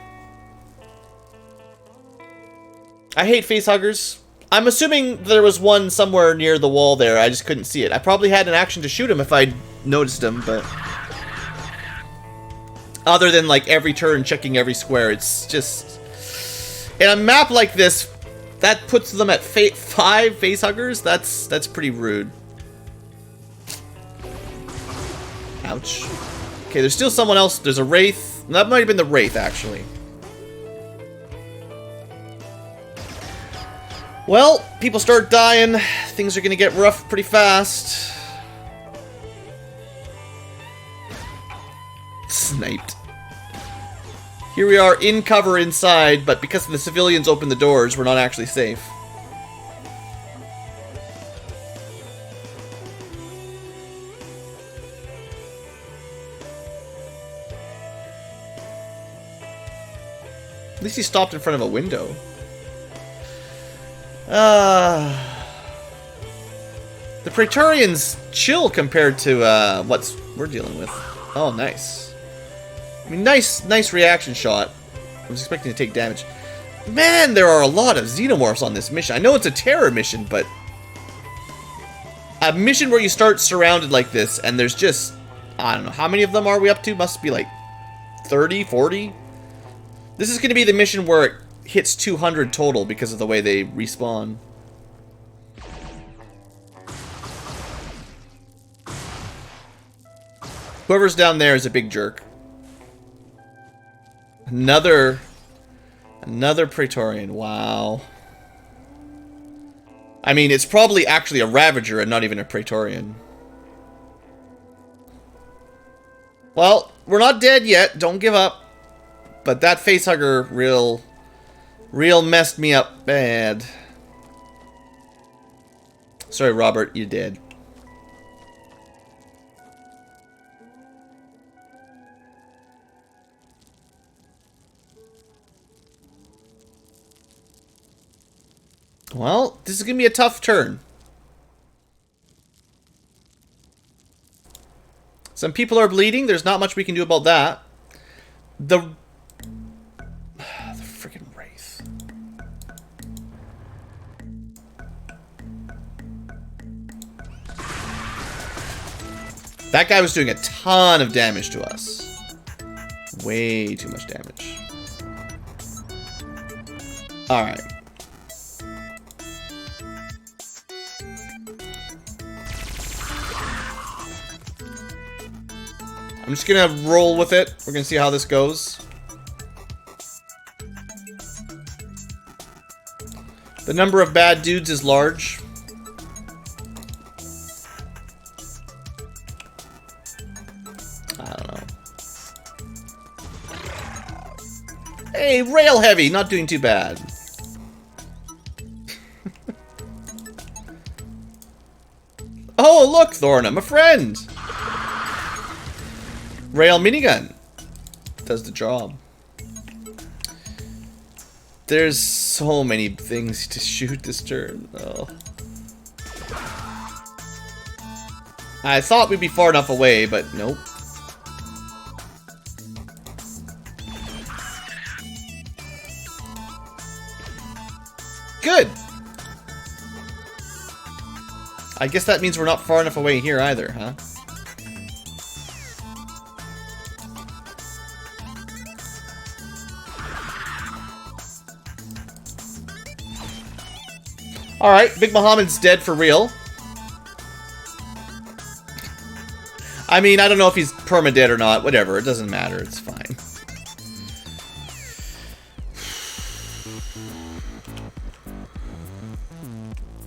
I hate facehuggers. I'm assuming there was one somewhere near the wall there. I just couldn't see it. I probably had an action to shoot him if I'd noticed him, but... Other than, like, every turn checking every square, it's just... In a map like this, that puts them at 5 facehuggers? That's pretty rude. Ouch. Okay, there's still someone else. There's a Wraith. That might have been the Wraith, actually. Well, people start dying. Things are going to get rough pretty fast. Sniped. Here we are in cover inside, but because the civilians opened the doors, we're not actually safe. At least he stopped in front of a window. The Praetorians chill compared to what we're dealing with. Oh, nice. I mean, nice reaction shot. I was expecting to take damage. Man, there are a lot of xenomorphs on this mission. I know it's a terror mission, but a mission where you start surrounded like this, and there's just, I don't know, how many of them are we up to? Must be like 30, 40? This is going to be the mission where it hits 200 total because of the way they respawn. Whoever's down there is a big jerk. Another Praetorian. Wow. I mean, it's probably actually a Ravager and not even a Praetorian. Well, we're not dead yet. Don't give up. But that facehugger real messed me up bad. Sorry, Robert, you did. Well, this is going to be a tough turn. Some people are bleeding. There's not much we can do about that. The freaking Wraith. That guy was doing a ton of damage to us. Way too much damage. Alright. I'm just gonna roll with it. We're gonna see how this goes. The number of bad dudes is large. I don't know. Hey, rail heavy, not doing too bad. Oh, look, Thorn, I'm a friend. Rail minigun. Does the job. There's so many things to shoot this turn. Oh. I thought we'd be far enough away, but nope. Good. I guess that means we're not far enough away here either, huh? Alright, Big Muhammad's dead for real. I mean, I don't know if he's perma-dead or not. Whatever, it doesn't matter. It's fine.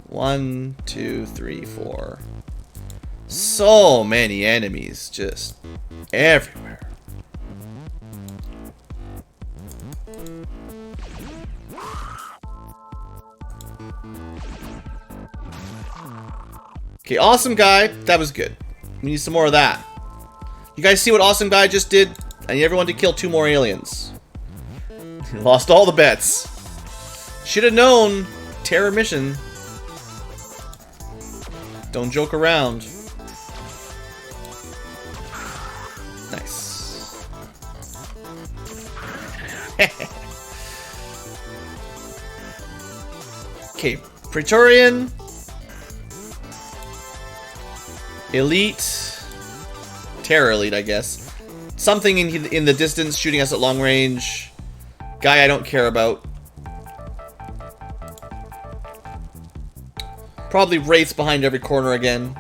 One, two, three, four. So many enemies just everywhere. Okay, awesome guy. That was good. We need some more of that. You guys see what awesome guy just did? I need everyone to kill 2 more aliens. Lost all the bets. Should have known. Terror mission. Don't joke around. Nice. Okay, Praetorian. Elite. Terror elite, I guess. Something in the distance shooting us at long range. Guy I don't care about. Probably wraiths behind every corner again.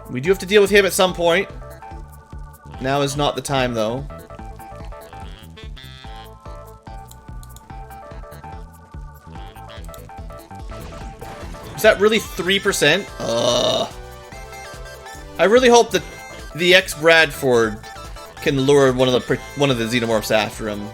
We do have to deal with him at some point. Now is not the time, though. Is that really 3%? I really hope that the ex-Bradford can lure one of the xenomorphs after him.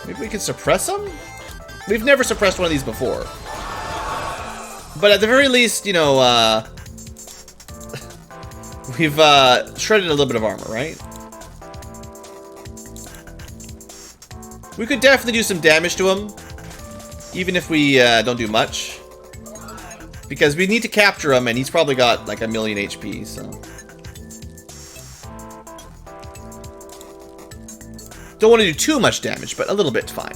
Maybe we can suppress them? We've never suppressed one of these before. But at the very least, you know, we've shredded a little bit of armor, right? We could definitely do some damage to him, even if we don't do much. Because we need to capture him, and he's probably got like 1,000,000 HP, so... Don't want to do too much damage, but a little bit's fine.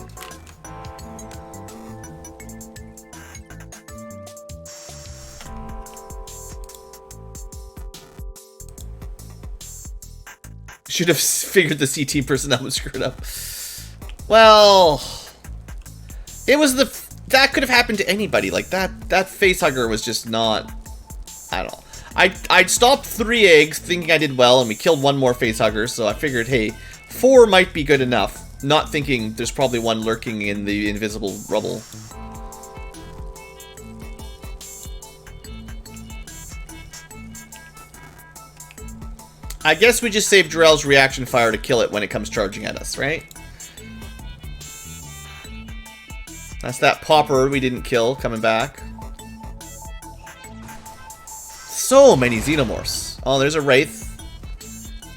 Should have figured the CT personnel was screwed up. Well, it was that could have happened to anybody. Like that facehugger was just not. I don't know. I'd stopped 3 eggs thinking I did well, and we killed 1 more facehugger. So I figured, hey, 4 might be good enough. Not thinking there's probably one lurking in the invisible rubble. I guess we just saved Jarell's reaction fire to kill it when it comes charging at us, right? That's that popper we didn't kill coming back. So many xenomorphs. Oh, there's a wraith.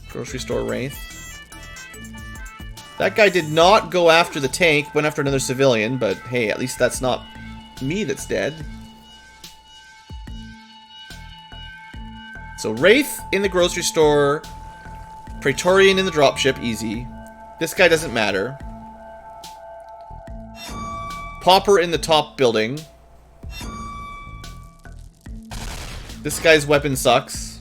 Grocery store wraith. That guy did not go after the tank, went after another civilian, but hey, at least that's not me that's dead. So wraith in the grocery store, Praetorian in the dropship, easy. This guy doesn't matter. Popper in the top building. This guy's weapon sucks.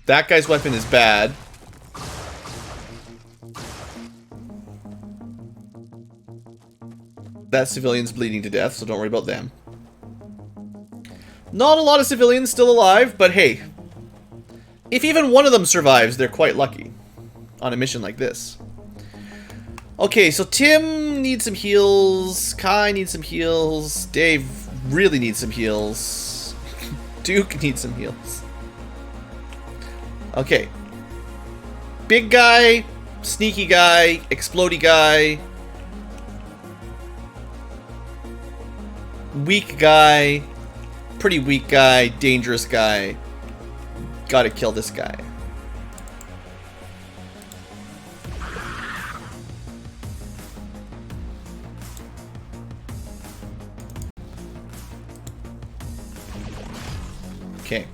That guy's weapon is bad. That civilian's bleeding to death, so don't worry about them. Not a lot of civilians still alive, but hey. If even one of them survives, they're quite lucky. On a mission like this. Okay, so Tim Tim needs some heals. Kai needs some heals. Dave really needs some heals. Duke needs some heals. Okay. Big guy, sneaky guy, explodey guy, weak guy, pretty weak guy, dangerous guy. Gotta kill this guy. Okay.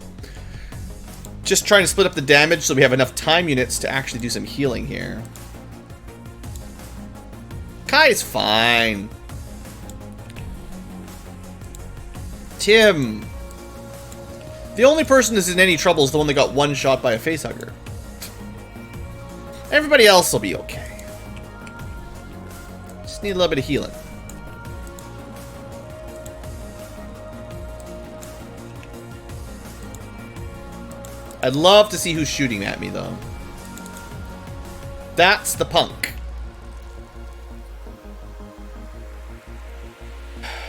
Just trying to split up the damage so we have enough time units to actually do some healing here. Kai is fine. Tim. The only person that's in any trouble is the one that got one shot by a facehugger. Everybody else will be okay. Just need a little bit of healing. I'd love to see who's shooting at me, though. That's the punk.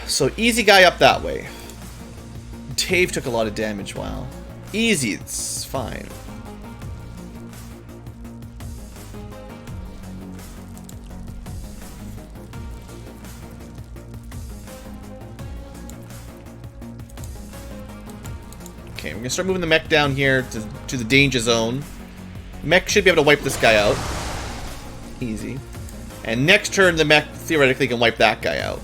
So, easy guy up that way. Dave took a lot of damage, wow. Easy, it's fine. Okay, we're gonna start moving the mech down here to the danger zone. Mech should be able to wipe this guy out. Easy. And next turn, the mech theoretically can wipe that guy out.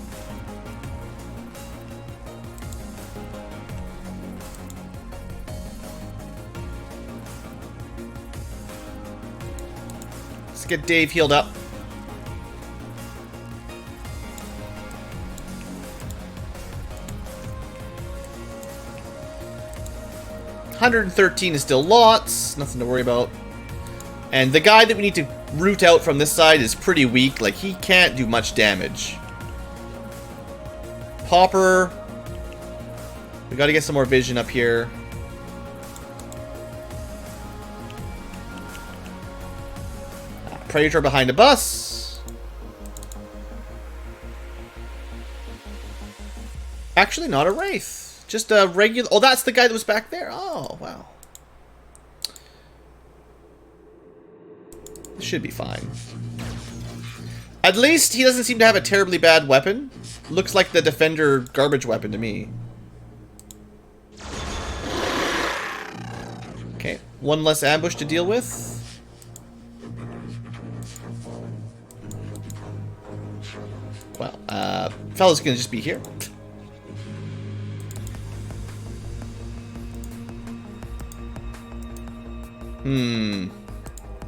Let's get Dave healed up. $113 is still lots, nothing to worry about. And the guy that we need to root out from this side is pretty weak, like he can't do much damage. Popper. We gotta get some more vision up here. Predator behind a bus. Actually, not a Wraith. Just a regular... Oh, that's the guy that was back there. Oh, wow. This should be fine. At least he doesn't seem to have a terribly bad weapon. Looks like the Defender garbage weapon to me. Okay, one less ambush to deal with. Well, fella's gonna just be here.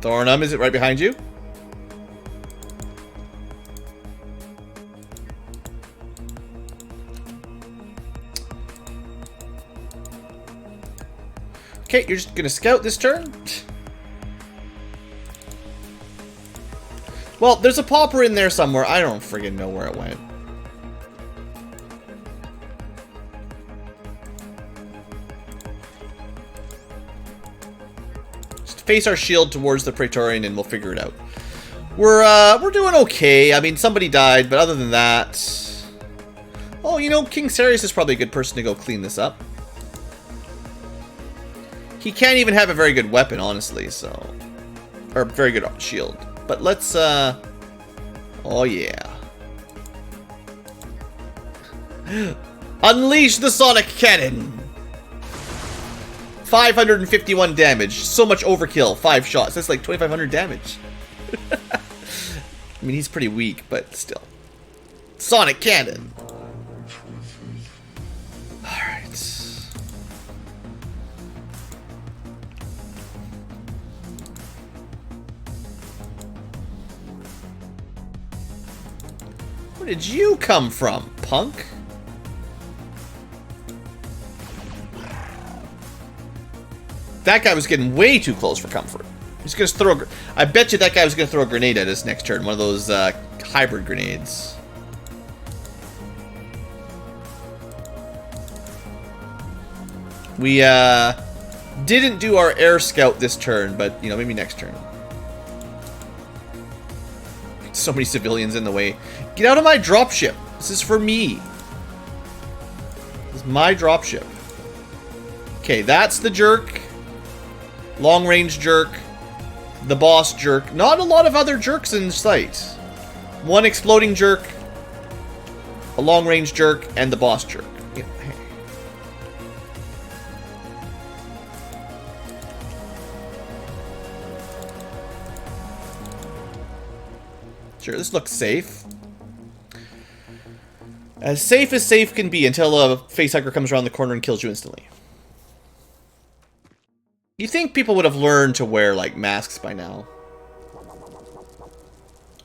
Thornum, is it right behind you? Okay, you're just gonna scout this turn? Well, there's a popper in there somewhere. I don't friggin' know where it went. Face our shield towards the Praetorian and we'll figure it out. We're doing okay. I mean, somebody died, but other than that... Oh, you know, King Sarius is probably a good person to go clean this up. He can't even have a very good weapon, honestly, so... Or a very good shield. But let's, Oh, yeah. Unleash the Sonic Cannon! 551 damage. So much overkill. 5 shots. That's like 2,500 damage. I mean, he's pretty weak, but still. Sonic Cannon. Alright. Where did you come from, punk? That guy was getting way too close for comfort. He's gonna throw. I bet you that guy was gonna throw a grenade at us next turn. One of those hybrid grenades. We didn't do our air scout this turn, but you know, maybe next turn. So many civilians in the way. Get out of my dropship. This is for me. This is my dropship. Okay, that's the jerk. Long-range jerk. The boss jerk. Not a lot of other jerks in sight. One exploding jerk. A long-range jerk. And the boss jerk. Yeah, hey. Sure, this looks safe. As safe can be until a facehugger comes around the corner and kills you instantly. You think people would have learned to wear, like, masks by now.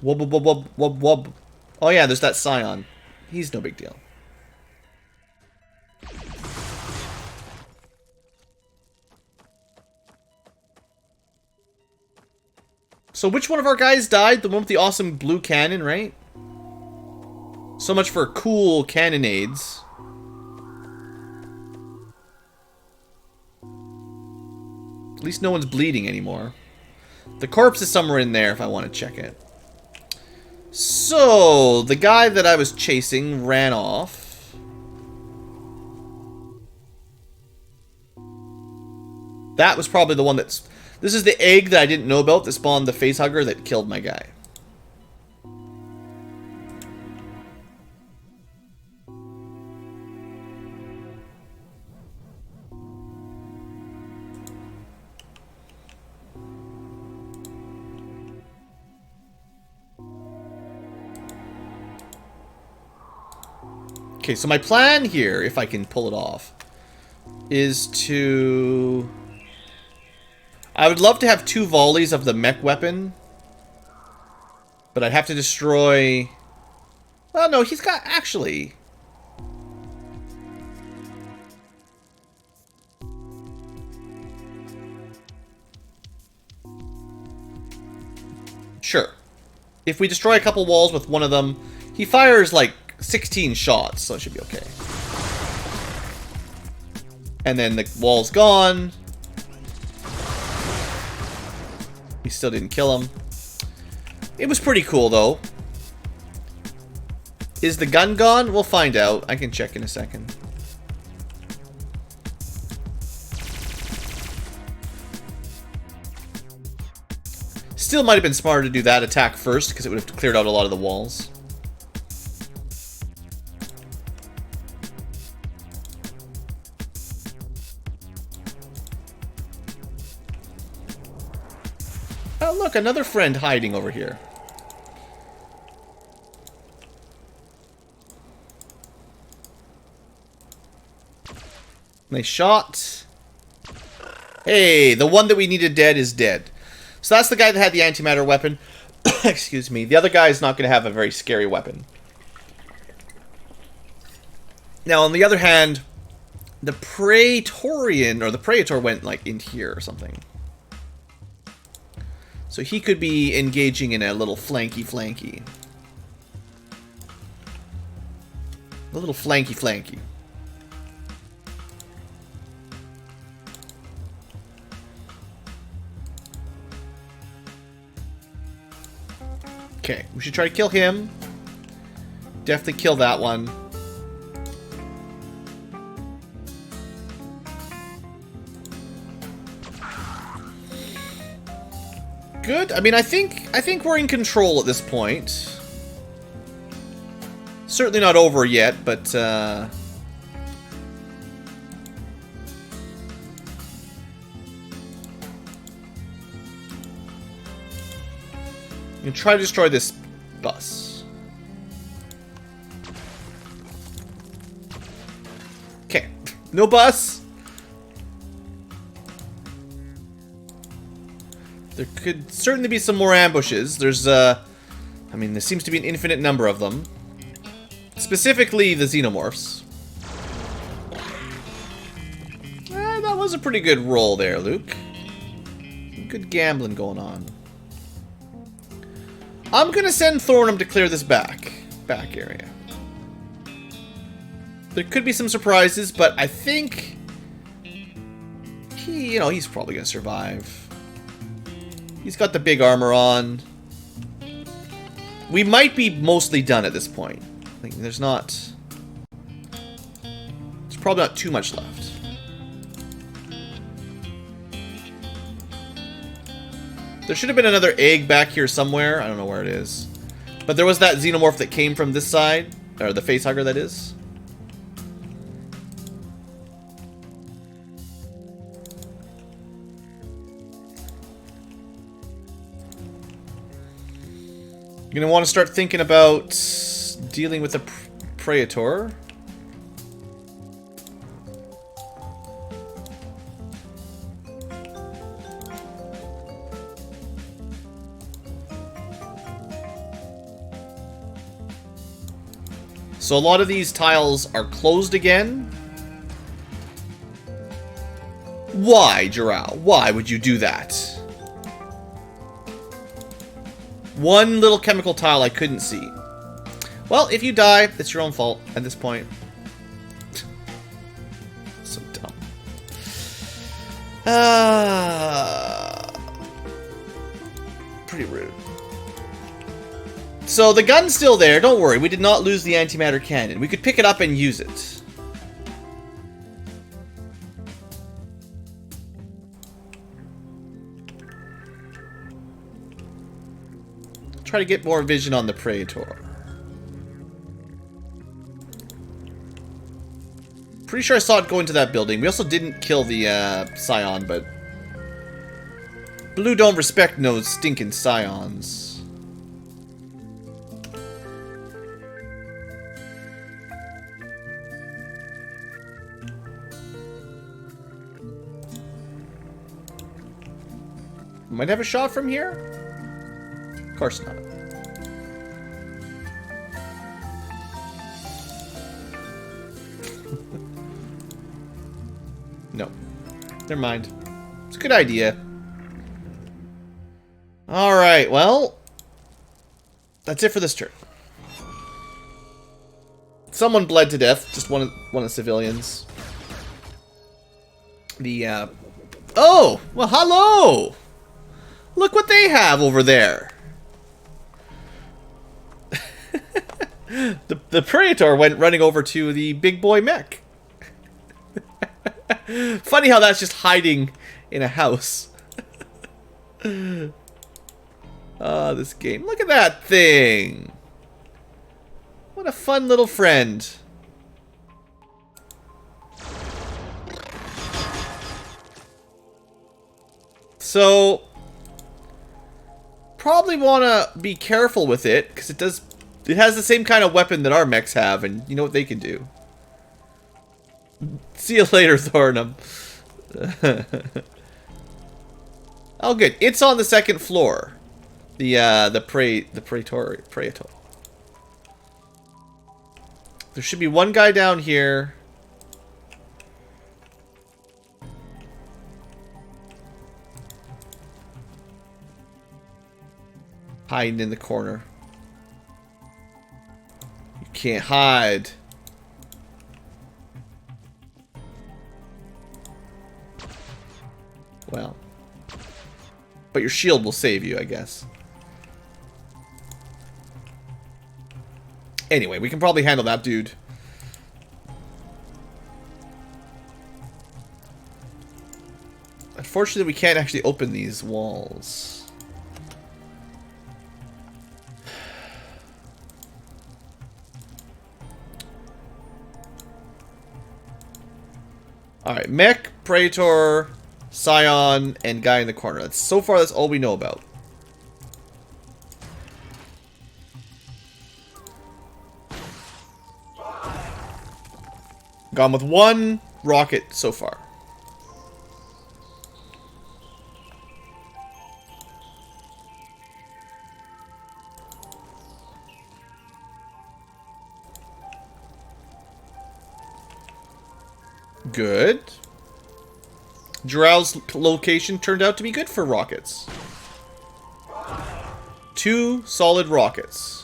Wub, wub, wub, wub, wub. Oh yeah, there's that Scion. He's no big deal. So which one of our guys died? The one with the awesome blue cannon, right? So much for cool cannonades. At least no one's bleeding anymore. The corpse is somewhere in there if I want to check it. So, the guy that I was chasing ran off. That was probably the one that's... This is the egg that I didn't know about that spawned the facehugger that killed my guy. Okay, so my plan here, if I can pull it off, is to... I would love to have 2 volleys of the mech weapon, but I'd have to destroy... Well, no, he's got... Actually... Sure. If we destroy a couple walls with one of them, he fires, like, 16 shots, so it should be okay. And then the wall's gone. We still didn't kill him. It was pretty cool, though. Is the gun gone? We'll find out. I can check in a second. Still might have been smarter to do that attack first, because it would have cleared out a lot of the walls. Oh, look, another friend hiding over here. Nice shot. Hey, the one that we needed dead is dead. So that's the guy that had the antimatter weapon. Excuse me. The other guy is not going to have a very scary weapon. Now, on the other hand, the Praetorian, or the Praetor went, like, in here or something. So he could be engaging in a little flanky. A little flanky. Okay, we should try to kill him. Definitely kill that one. Good. I mean, I think we're in control at this point. Certainly not over yet, but you can try to destroy this bus. Okay, no bus. There could certainly be some more ambushes. There's, I mean, there seems to be an infinite number of them. Specifically, the Xenomorphs. That was a pretty good roll there, Luke. Some good gambling going on. I'm gonna send Thornum to clear this back area. There could be some surprises, but I think he's probably gonna survive. He's got the big armor on. We might be mostly done at this point. Like, there's probably not too much left. There should have been another egg back here somewhere. I don't know where it is. But there was that xenomorph that came from this side. Or the facehugger, that is. You're going to want to start thinking about dealing with the Praetor. So a lot of these tiles are closed again. Why, Jirao? Why would you do that? One little chemical tile I couldn't see. Well, if you die, it's your own fault at this point. So dumb. Pretty rude. So the gun's still there. Don't worry. We did not lose the antimatter cannon. We could pick it up and use it. Try to get more vision on the Praetor. Pretty sure I saw it go into that building. We also didn't kill the Scion, but Blue don't respect no stinking Scions. Might have a shot from here? Of course not. No. Never mind. It's a good idea. Alright, well. That's it for this turn. Someone bled to death. Just one of the civilians. The, Oh! Well, hello! Look what they have over there. The Praetor went running over to the big boy mech. Funny how that's just hiding in a house. This game. Look at that thing. What a fun little friend. So probably want to be careful with it, because it has the same kind of weapon that our mechs have, and you know what they can do. See you later, Thornum. Oh, good. It's on the second floor. The Praetor. There should be one guy down here. Hiding in the corner. You can't hide. Well. But your shield will save you, I guess. Anyway, we can probably handle that dude. Unfortunately, we can't actually open these walls. Alright, mech, Praetor, Scion, and guy in the corner. So far, that's all we know about. Gone with one rocket so far. Good. Jirao's location turned out to be good for rockets. 2 solid rockets.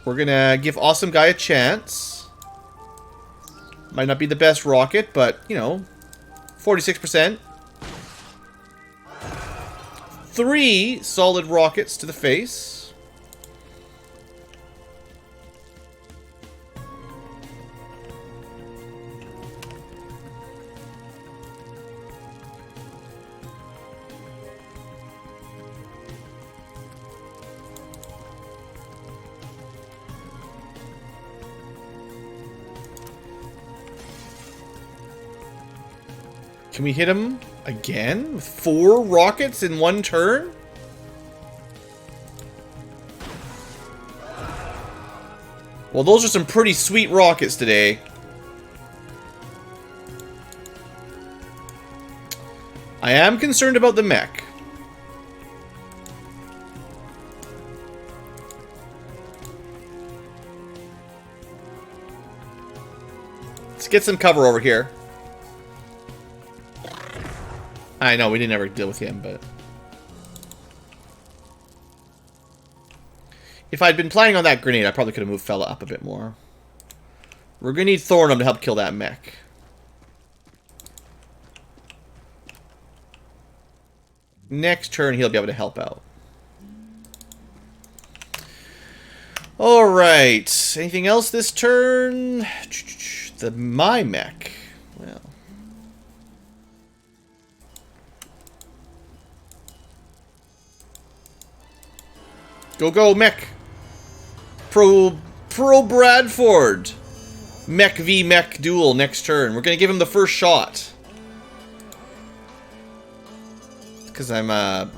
We're gonna give Awesome Guy a chance. Might not be the best rocket, but, you know, 46%. 3 solid rockets to the face. Can we hit him again? With 4 rockets in 1 turn? Well, those are some pretty sweet rockets today. I am concerned about the mech. Let's get some cover over here. I know, we didn't ever deal with him, but... If I'd been planning on that grenade, I probably could have moved Fella up a bit more. We're gonna need Thornum to help kill that mech. Next turn, he'll be able to help out. Alright. Anything else this turn? My mech. Well... Go, go, mech! Pro Bradford! Mech v mech duel next turn. We're gonna give him the first shot. Because I'm a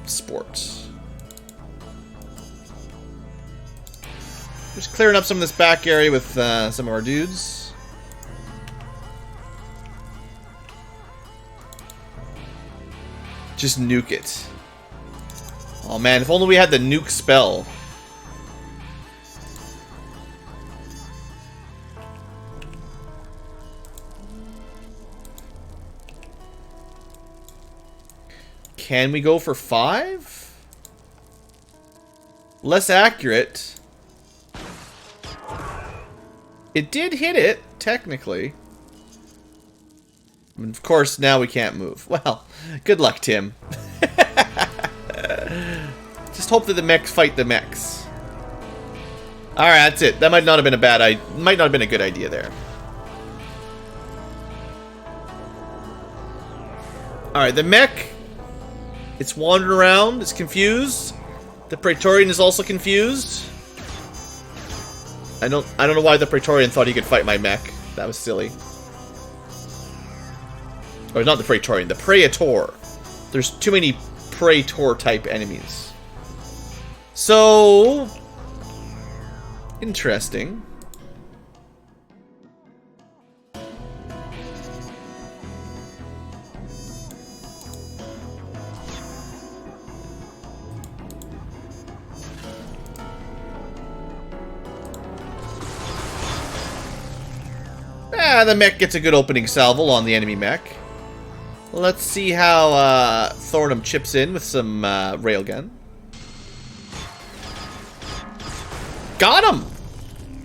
sport. Just clearing up some of this back area with some of our dudes. Just nuke it. Oh man, if only we had the nuke spell. Can we go for 5? Less accurate. It did hit it, technically. And of course, now we can't move. Well, good luck, Tim. Just hope that the mechs fight the mechs. Alright, that's it. That might not have been a bad idea. Might not have been a good idea there. Alright, the mech. It's wandering around. It's confused. The Praetorian is also confused. I don't know why the Praetorian thought he could fight my mech. That was silly. Or not the Praetorian, the Praetor. There's too many Praetor type enemies. So interesting. The mech gets a good opening salvo on the enemy mech. Let's see how Thornum chips in with some railgun. Got him!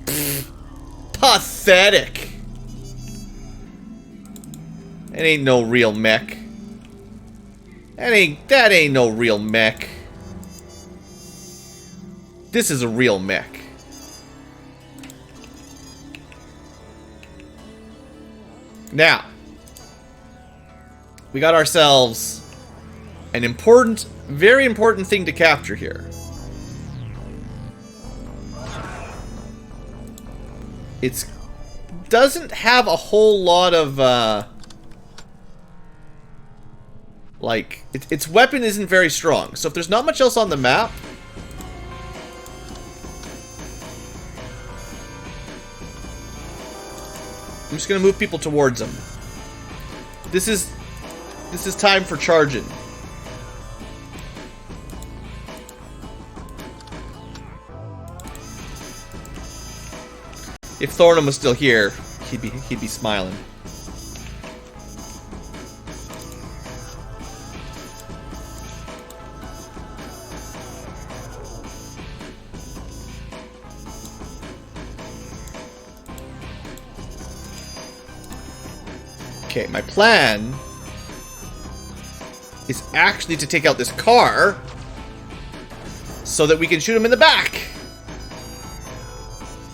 Pfft. Pathetic. That ain't no real mech. That ain't no real mech. This is a real mech. Now, we got ourselves an important, very important thing to capture here. It doesn't have a whole lot of, like, its weapon isn't very strong. So if there's not much else on the map, I'm just gonna move people towards him. This is time for charging. If Thornum was still here, he'd be smiling. Okay, my plan is actually to take out this car so that we can shoot him in the back.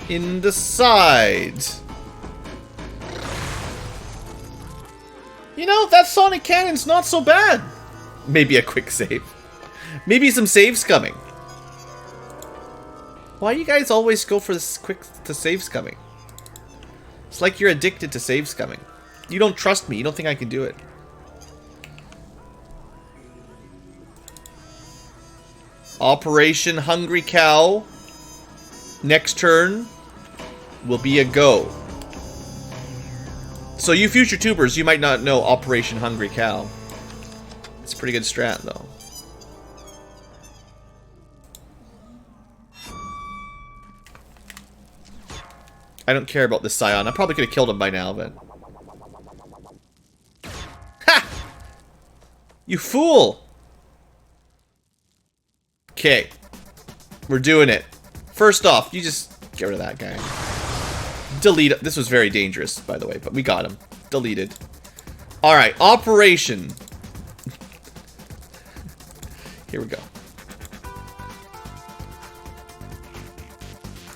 In the side. You know, that sonic cannon's not so bad. Maybe a quick save. Maybe some saves coming. Why do you guys always go for this quick to saves coming? It's like you're addicted to saves coming. You don't trust me. You don't think I can do it. Operation Hungry Cow. Next turn will be a go. So you future tubers, you might not know Operation Hungry Cow. It's a pretty good strat, though. I don't care about this Scion. I probably could have killed him by now, but... Ha! You fool! Okay. We're doing it. First off, you just get rid of that guy. Delete. This was very dangerous, by the way, but we got him. Deleted. Alright, Operation. Here we go.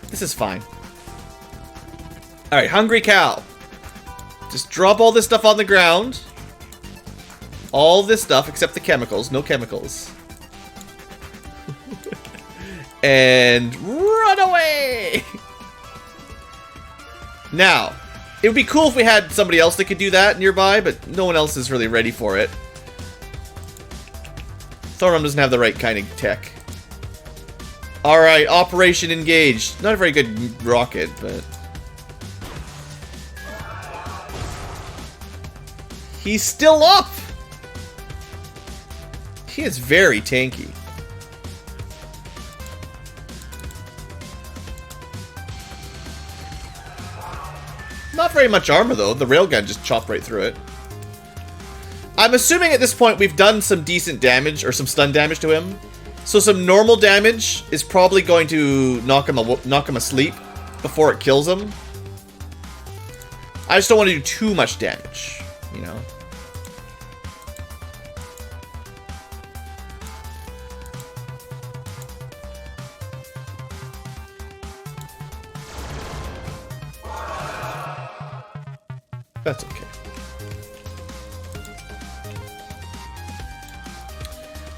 This is fine. Alright, Hungry Cow. Just drop all this stuff on the ground. All this stuff, except the chemicals. No chemicals. And run away! Now, it would be cool if we had somebody else that could do that nearby, but no one else is really ready for it. Thornum doesn't have the right kind of tech. Alright, Operation Engaged. Not a very good rocket, but... He's still up! He is very tanky. Not very much armor, though. The railgun just chopped right through it. I'm assuming at this point we've done some decent damage, or some stun damage to him. So some normal damage is probably going to knock him asleep before it kills him. I just don't want to do too much damage, you know? That's okay.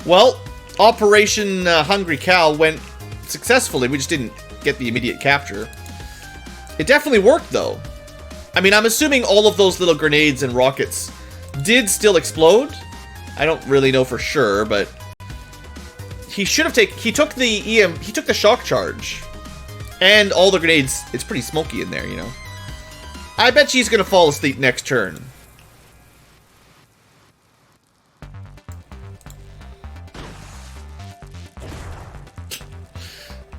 Well, Operation Hungry Cow went successfully. We just didn't get the immediate capture. It definitely worked, though. I mean, I'm assuming all of those little grenades and rockets did still explode. I don't really know for sure, but he should have taken. He took the He took the shock charge, and all the grenades. It's pretty smoky in there, you know. I bet she's gonna fall asleep next turn.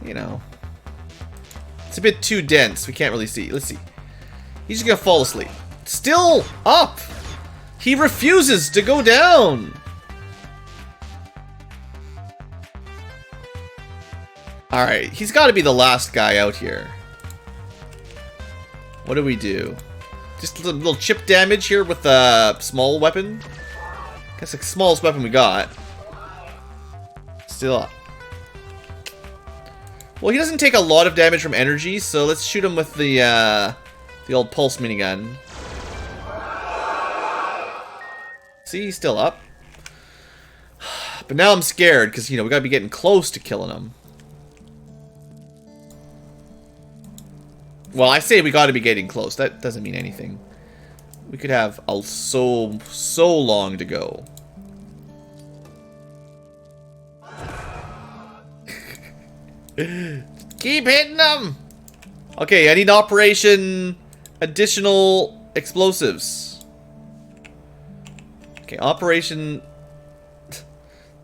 You know. It's a bit too dense. We can't really see. Let's see. He's just gonna fall asleep. Still up! He refuses to go down! Alright, he's gotta be the last guy out here. What do we do? Just a little chip damage here with a small weapon. That's the smallest weapon we got. Still up. Well, he doesn't take a lot of damage from energy, so let's shoot him with the old pulse minigun. See, he's still up. But now I'm scared, because, you know, we gotta be getting close to killing him. Well, I say we gotta be getting close. That doesn't mean anything. We could have so long to go. Keep hitting them! Okay, I need Operation Additional Explosives. Okay, Operation...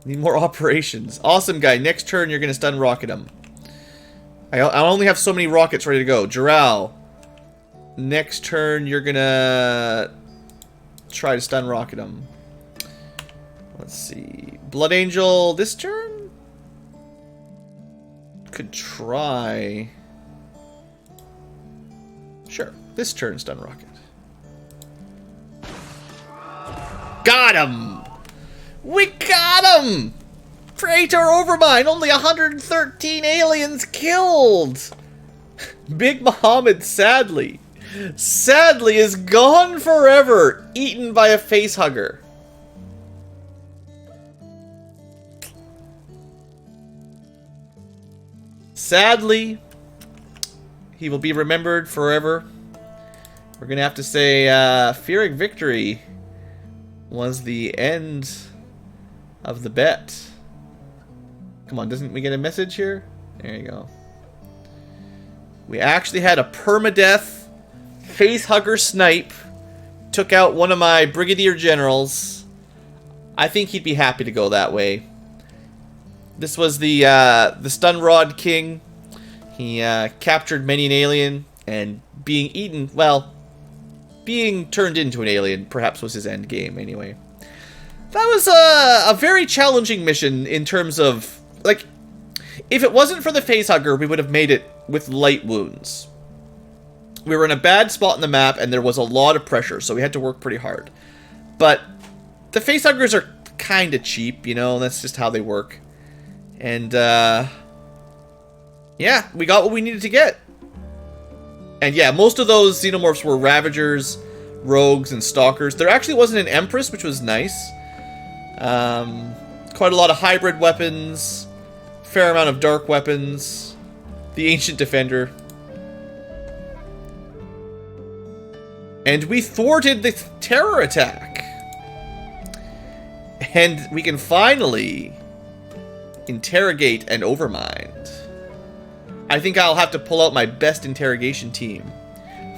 Need more operations. Awesome, guy. Next turn, you're gonna stun rocket him. I only have so many rockets ready to go. Jural. Next turn, you're gonna try to stun rocket him. Let's see. Blood Angel this turn? Could try. Sure. This turn, stun rocket. Got him! We got him! Praetor Overmind, only 113 aliens killed! Big Muhammad, sadly is gone forever, eaten by a facehugger. Sadly, he will be remembered forever. We're gonna have to say, Pyrrhic victory was the end of the bet. Come on, doesn't we get a message here? There you go. We actually had a permadeath facehugger snipe. Took out one of my brigadier generals. I think he'd be happy to go that way. This was the Stun Rod King. He captured many an alien, and being eaten, well, being turned into an alien perhaps was his end game anyway. That was a very challenging mission in terms of, like, if it wasn't for the facehugger, we would have made it with light wounds. We were in a bad spot in the map, and there was a lot of pressure, so we had to work pretty hard. But the facehuggers are kind of cheap, you know, that's just how they work. And, yeah, we got what we needed to get. And yeah, most of those xenomorphs were Ravagers, Rogues, and Stalkers. There actually wasn't an Empress, which was nice. Quite a lot of hybrid weapons, fair amount of dark weapons, the Ancient Defender. And we thwarted the terror attack. And we can finally interrogate an Overmind. I think I'll have to pull out my best interrogation team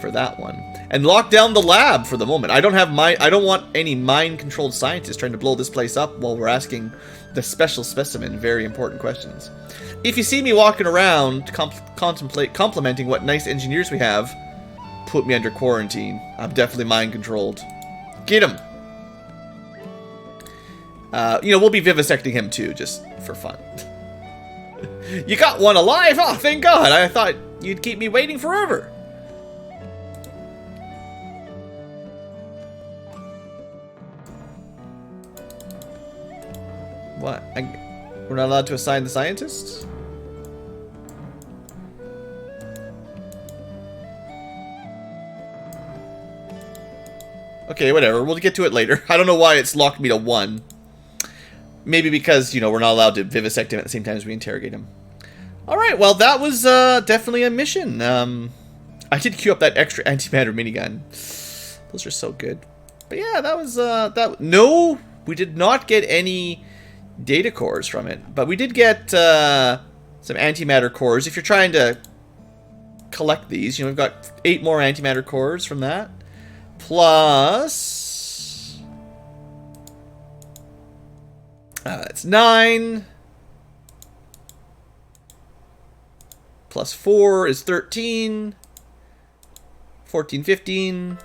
for that one. And lock down the lab for the moment. I don't want any mind-controlled scientists trying to blow this place up while we're asking the special specimen very important questions. If you see me walking around complimenting what nice engineers we have, put me under quarantine. I'm definitely mind-controlled. Get him! You know, we'll be vivisecting him too, just for fun. You got one alive? Oh, thank God. I thought you'd keep me waiting forever. What? We're not allowed to assign the scientists? Okay, whatever. We'll get to it later. I don't know why it's locked me to 1. Maybe because, you know, we're not allowed to vivisect him at the same time as we interrogate him. Alright, well, that was definitely a mission. I did queue up that extra antimatter minigun. Those are so good. But yeah, that was, no, we did not get any data cores from it. But we did get some antimatter cores. If you're trying to collect these, you know, we've got 8 more antimatter cores from that. Plus... that's 9. Plus 4 is 13. 14, 15.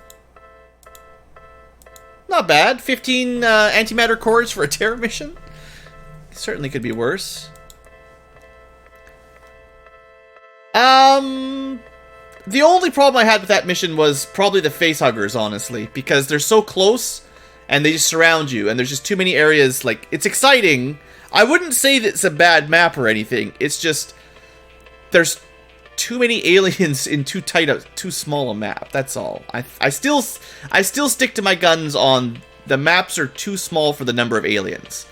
Not bad. 15 antimatter cores for a terror mission. Certainly could be worse. The only problem I had with that mission was probably the facehuggers, honestly, because they're so close and they just surround you, and there's just too many areas. Like, it's exciting. I wouldn't say that it's a bad map or anything. It's just there's too many aliens in too small a map. That's all. I still stick to my guns on the maps are too small for the number of aliens.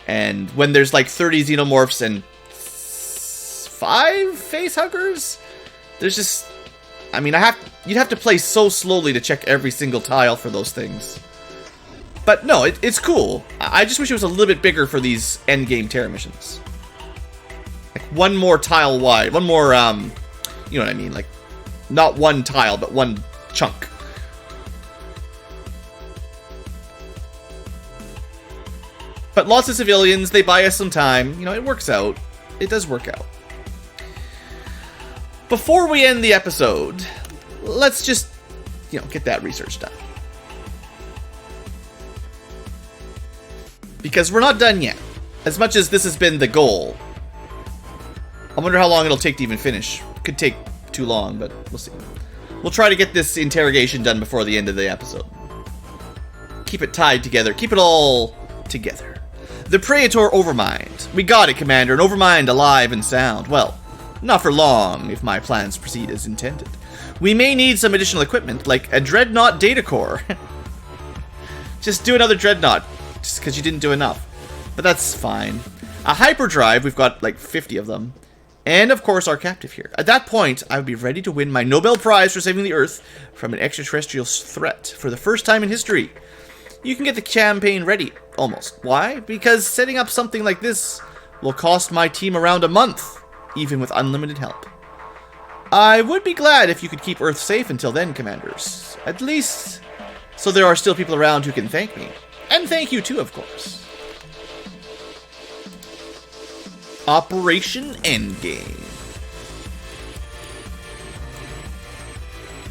And when there's like 30 xenomorphs and 5 facehuggers, there's just, I mean, you'd have to play so slowly to check every single tile for those things. But no, it's cool. I just wish it was a little bit bigger for these endgame terror missions. Like one more tile wide, one more, you know what I mean? Like, not one tile, but one chunk. But lots of civilians, they buy us some time. You know, it works out. It does work out. Before we end the episode, let's just, you know, get that research done. Because we're not done yet. As much as this has been the goal. I wonder how long it'll take to even finish. Could take too long, but we'll see. We'll try to get this interrogation done before the end of the episode. Keep it tied together. Keep it all together. The Praetor Overmind. We got it, Commander. An Overmind alive and sound. Well, not for long, if my plans proceed as intended. We may need some additional equipment, like a Dreadnought data core. Just do another Dreadnought, just because you didn't do enough. But that's fine. A hyperdrive, we've got like 50 of them. And of course our captive here. At that point, I would be ready to win my Nobel Prize for saving the Earth from an extraterrestrial threat for the first time in history. You can get the campaign ready, almost. Why? Because setting up something like this will cost my team around a month, even with unlimited help. I would be glad if you could keep Earth safe until then, Commanders. At least, so there are still people around who can thank me. And thank you too, of course. Operation Endgame.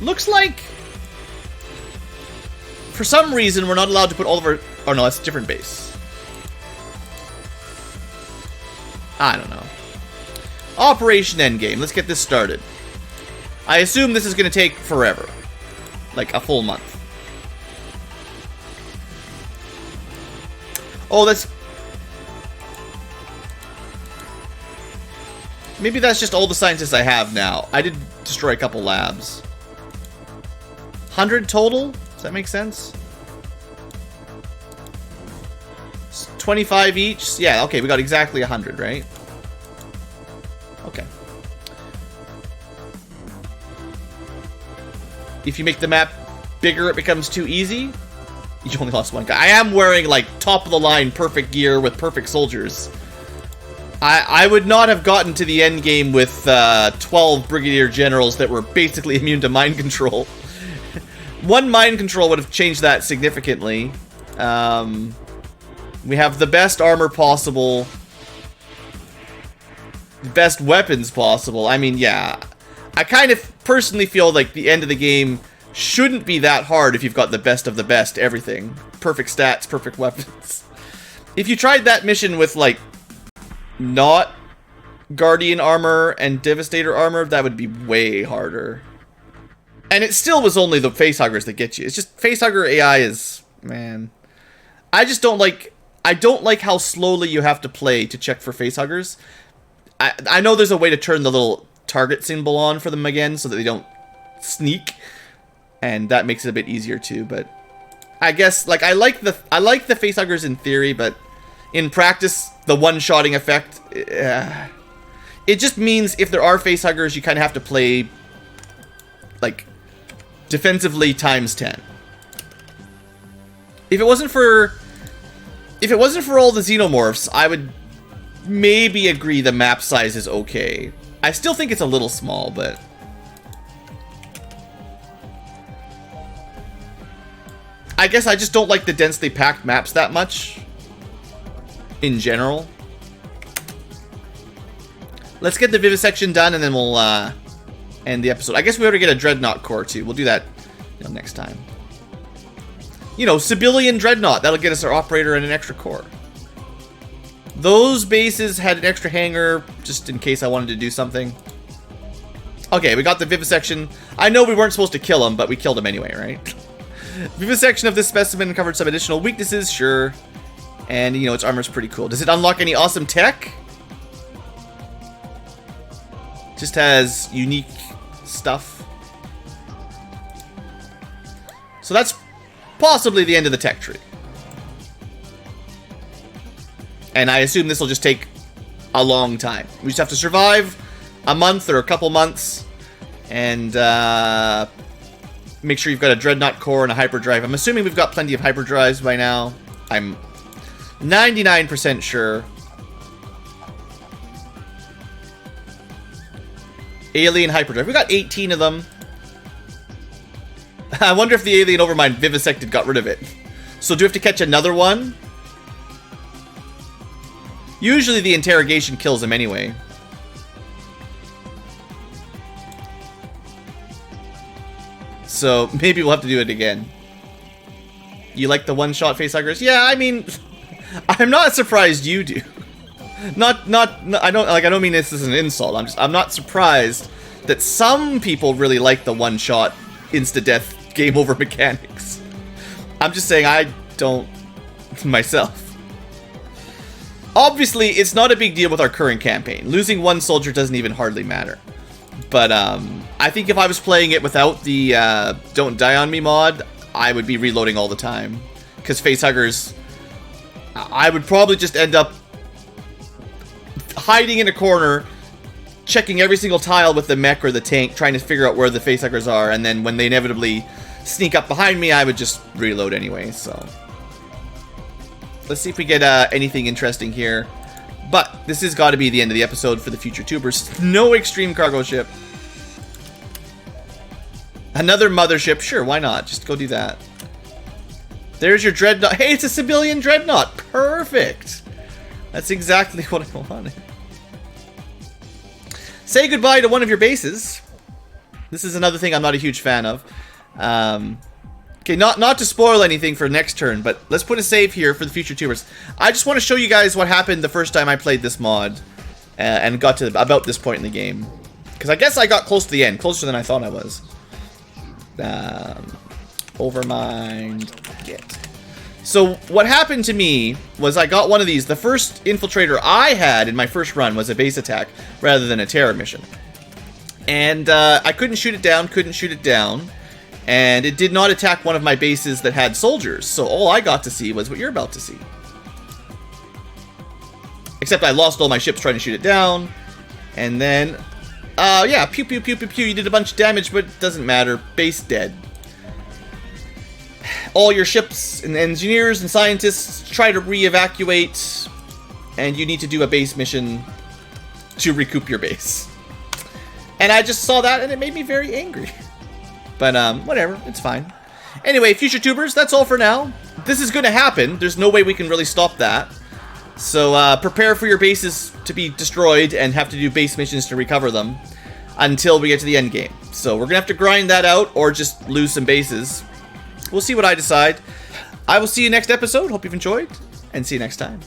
Looks like, for some reason, we're not allowed to put all of our... Oh no, that's a different base. I don't know. Operation Endgame. Let's get this started. I assume this is going to take forever. Like a full month. Oh, that's... Maybe that's just all the scientists I have now. I did destroy a couple labs. 100 total? Does that make sense? 25 each? Yeah, okay, we got exactly 100, right? Okay. If you make the map bigger, it becomes too easy. You only lost one guy. I am wearing, like, top-of-the-line perfect gear with perfect soldiers. I would not have gotten to the end game with 12 Brigadier Generals that were basically immune to mind control. One mind control would have changed that significantly. We have the best armor possible. Best weapons possible. I mean, yeah. I kind of personally feel like the end of the game shouldn't be that hard if you've got the best of the best everything. Perfect stats, perfect weapons. If you tried that mission with, like, not Guardian armor and Devastator armor, that would be way harder. And it still was only the facehuggers that get you. It's just facehugger AI is, man. I just don't like, I don't like how slowly you have to play to check for facehuggers. I know there's a way to turn the little target symbol on for them again so that they don't sneak, and that makes it a bit easier too, but I guess, like, I like the facehuggers in theory, but in practice, the one-shotting effect, it just means if there are facehuggers, you kind of have to play, like, defensively times 10. If it wasn't for all the xenomorphs, I would maybe agree the map size is okay. I still think it's a little small, but I guess I just don't like the densely packed maps that much in general. Let's get the vivisection done, and then we'll end the episode. I guess we ought to get a Dreadnought core, too. We'll do that, you know, next time. You know, civilian Dreadnought. That'll get us our operator and an extra core. Those bases had an extra hangar, just in case I wanted to do something. Okay, we got the vivisection. I know we weren't supposed to kill him, but we killed him anyway, right? Vivisection of this specimen uncovered some additional weaknesses, sure. And, you know, its armor's pretty cool. Does it unlock any awesome tech? Just has unique stuff. So that's possibly the end of the tech tree. And I assume this will just take a long time. We just have to survive a month or a couple months. And make sure you've got a Dreadnought core and a hyperdrive. I'm assuming we've got plenty of hyperdrives by now. I'm 99% sure. Alien hyperdrive. We got 18 of them. I wonder if the alien Overmind vivisected got rid of it. So do we have to catch another one? Usually the interrogation kills him anyway. So maybe we'll have to do it again. You like the one-shot facehuggers? Yeah, I mean, I'm not surprised you do. I don't mean this as an insult. I'm not surprised that some people really like the one-shot insta-death game over mechanics. I'm just saying don't myself. Obviously, it's not a big deal with our current campaign. Losing one soldier doesn't even hardly matter. But I think if I was playing it without the Don't Die On Me mod, I would be reloading all the time. Because facehuggers, I would probably just end up hiding in a corner, checking every single tile with the mech or the tank, trying to figure out where the facehuggers are, and then when they inevitably sneak up behind me, I would just reload anyway, so... Let's see if we get anything interesting here. But this has got to be the end of the episode for the future tubers. No extreme cargo ship. Another mothership. Sure, why not? Just go do that. There's your dreadnought. Hey, it's a civilian dreadnought. Perfect. That's exactly what I wanted. Say goodbye to one of your bases. This is another thing I'm not a huge fan of. Okay, not to spoil anything for next turn, but let's put a save here for the future tubers. I just want to show you guys what happened the first time I played this mod and got to about this point in the game. Because I guess I got close to the end, closer than I thought I was. Overmind, get. So what happened to me was I got one of these. The first infiltrator I had in my first run was a base attack rather than a terror mission. And I couldn't shoot it down. And it did not attack one of my bases that had soldiers. So all I got to see was what you're about to see. Except I lost all my ships trying to shoot it down. And then, yeah, pew pew pew pew pew. You did a bunch of damage, but it doesn't matter. Base dead. All your ships and engineers and scientists try to re-evacuate. And you need to do a base mission to recoup your base. And I just saw that and it made me very angry. But, whatever. It's fine. Anyway, future tubers, that's all for now. This is going to happen. There's no way we can really stop that. So, prepare for your bases to be destroyed and have to do base missions to recover them until we get to the end game. So, we're going to have to grind that out or just lose some bases. We'll see what I decide. I will see you next episode. Hope you've enjoyed, and see you next time.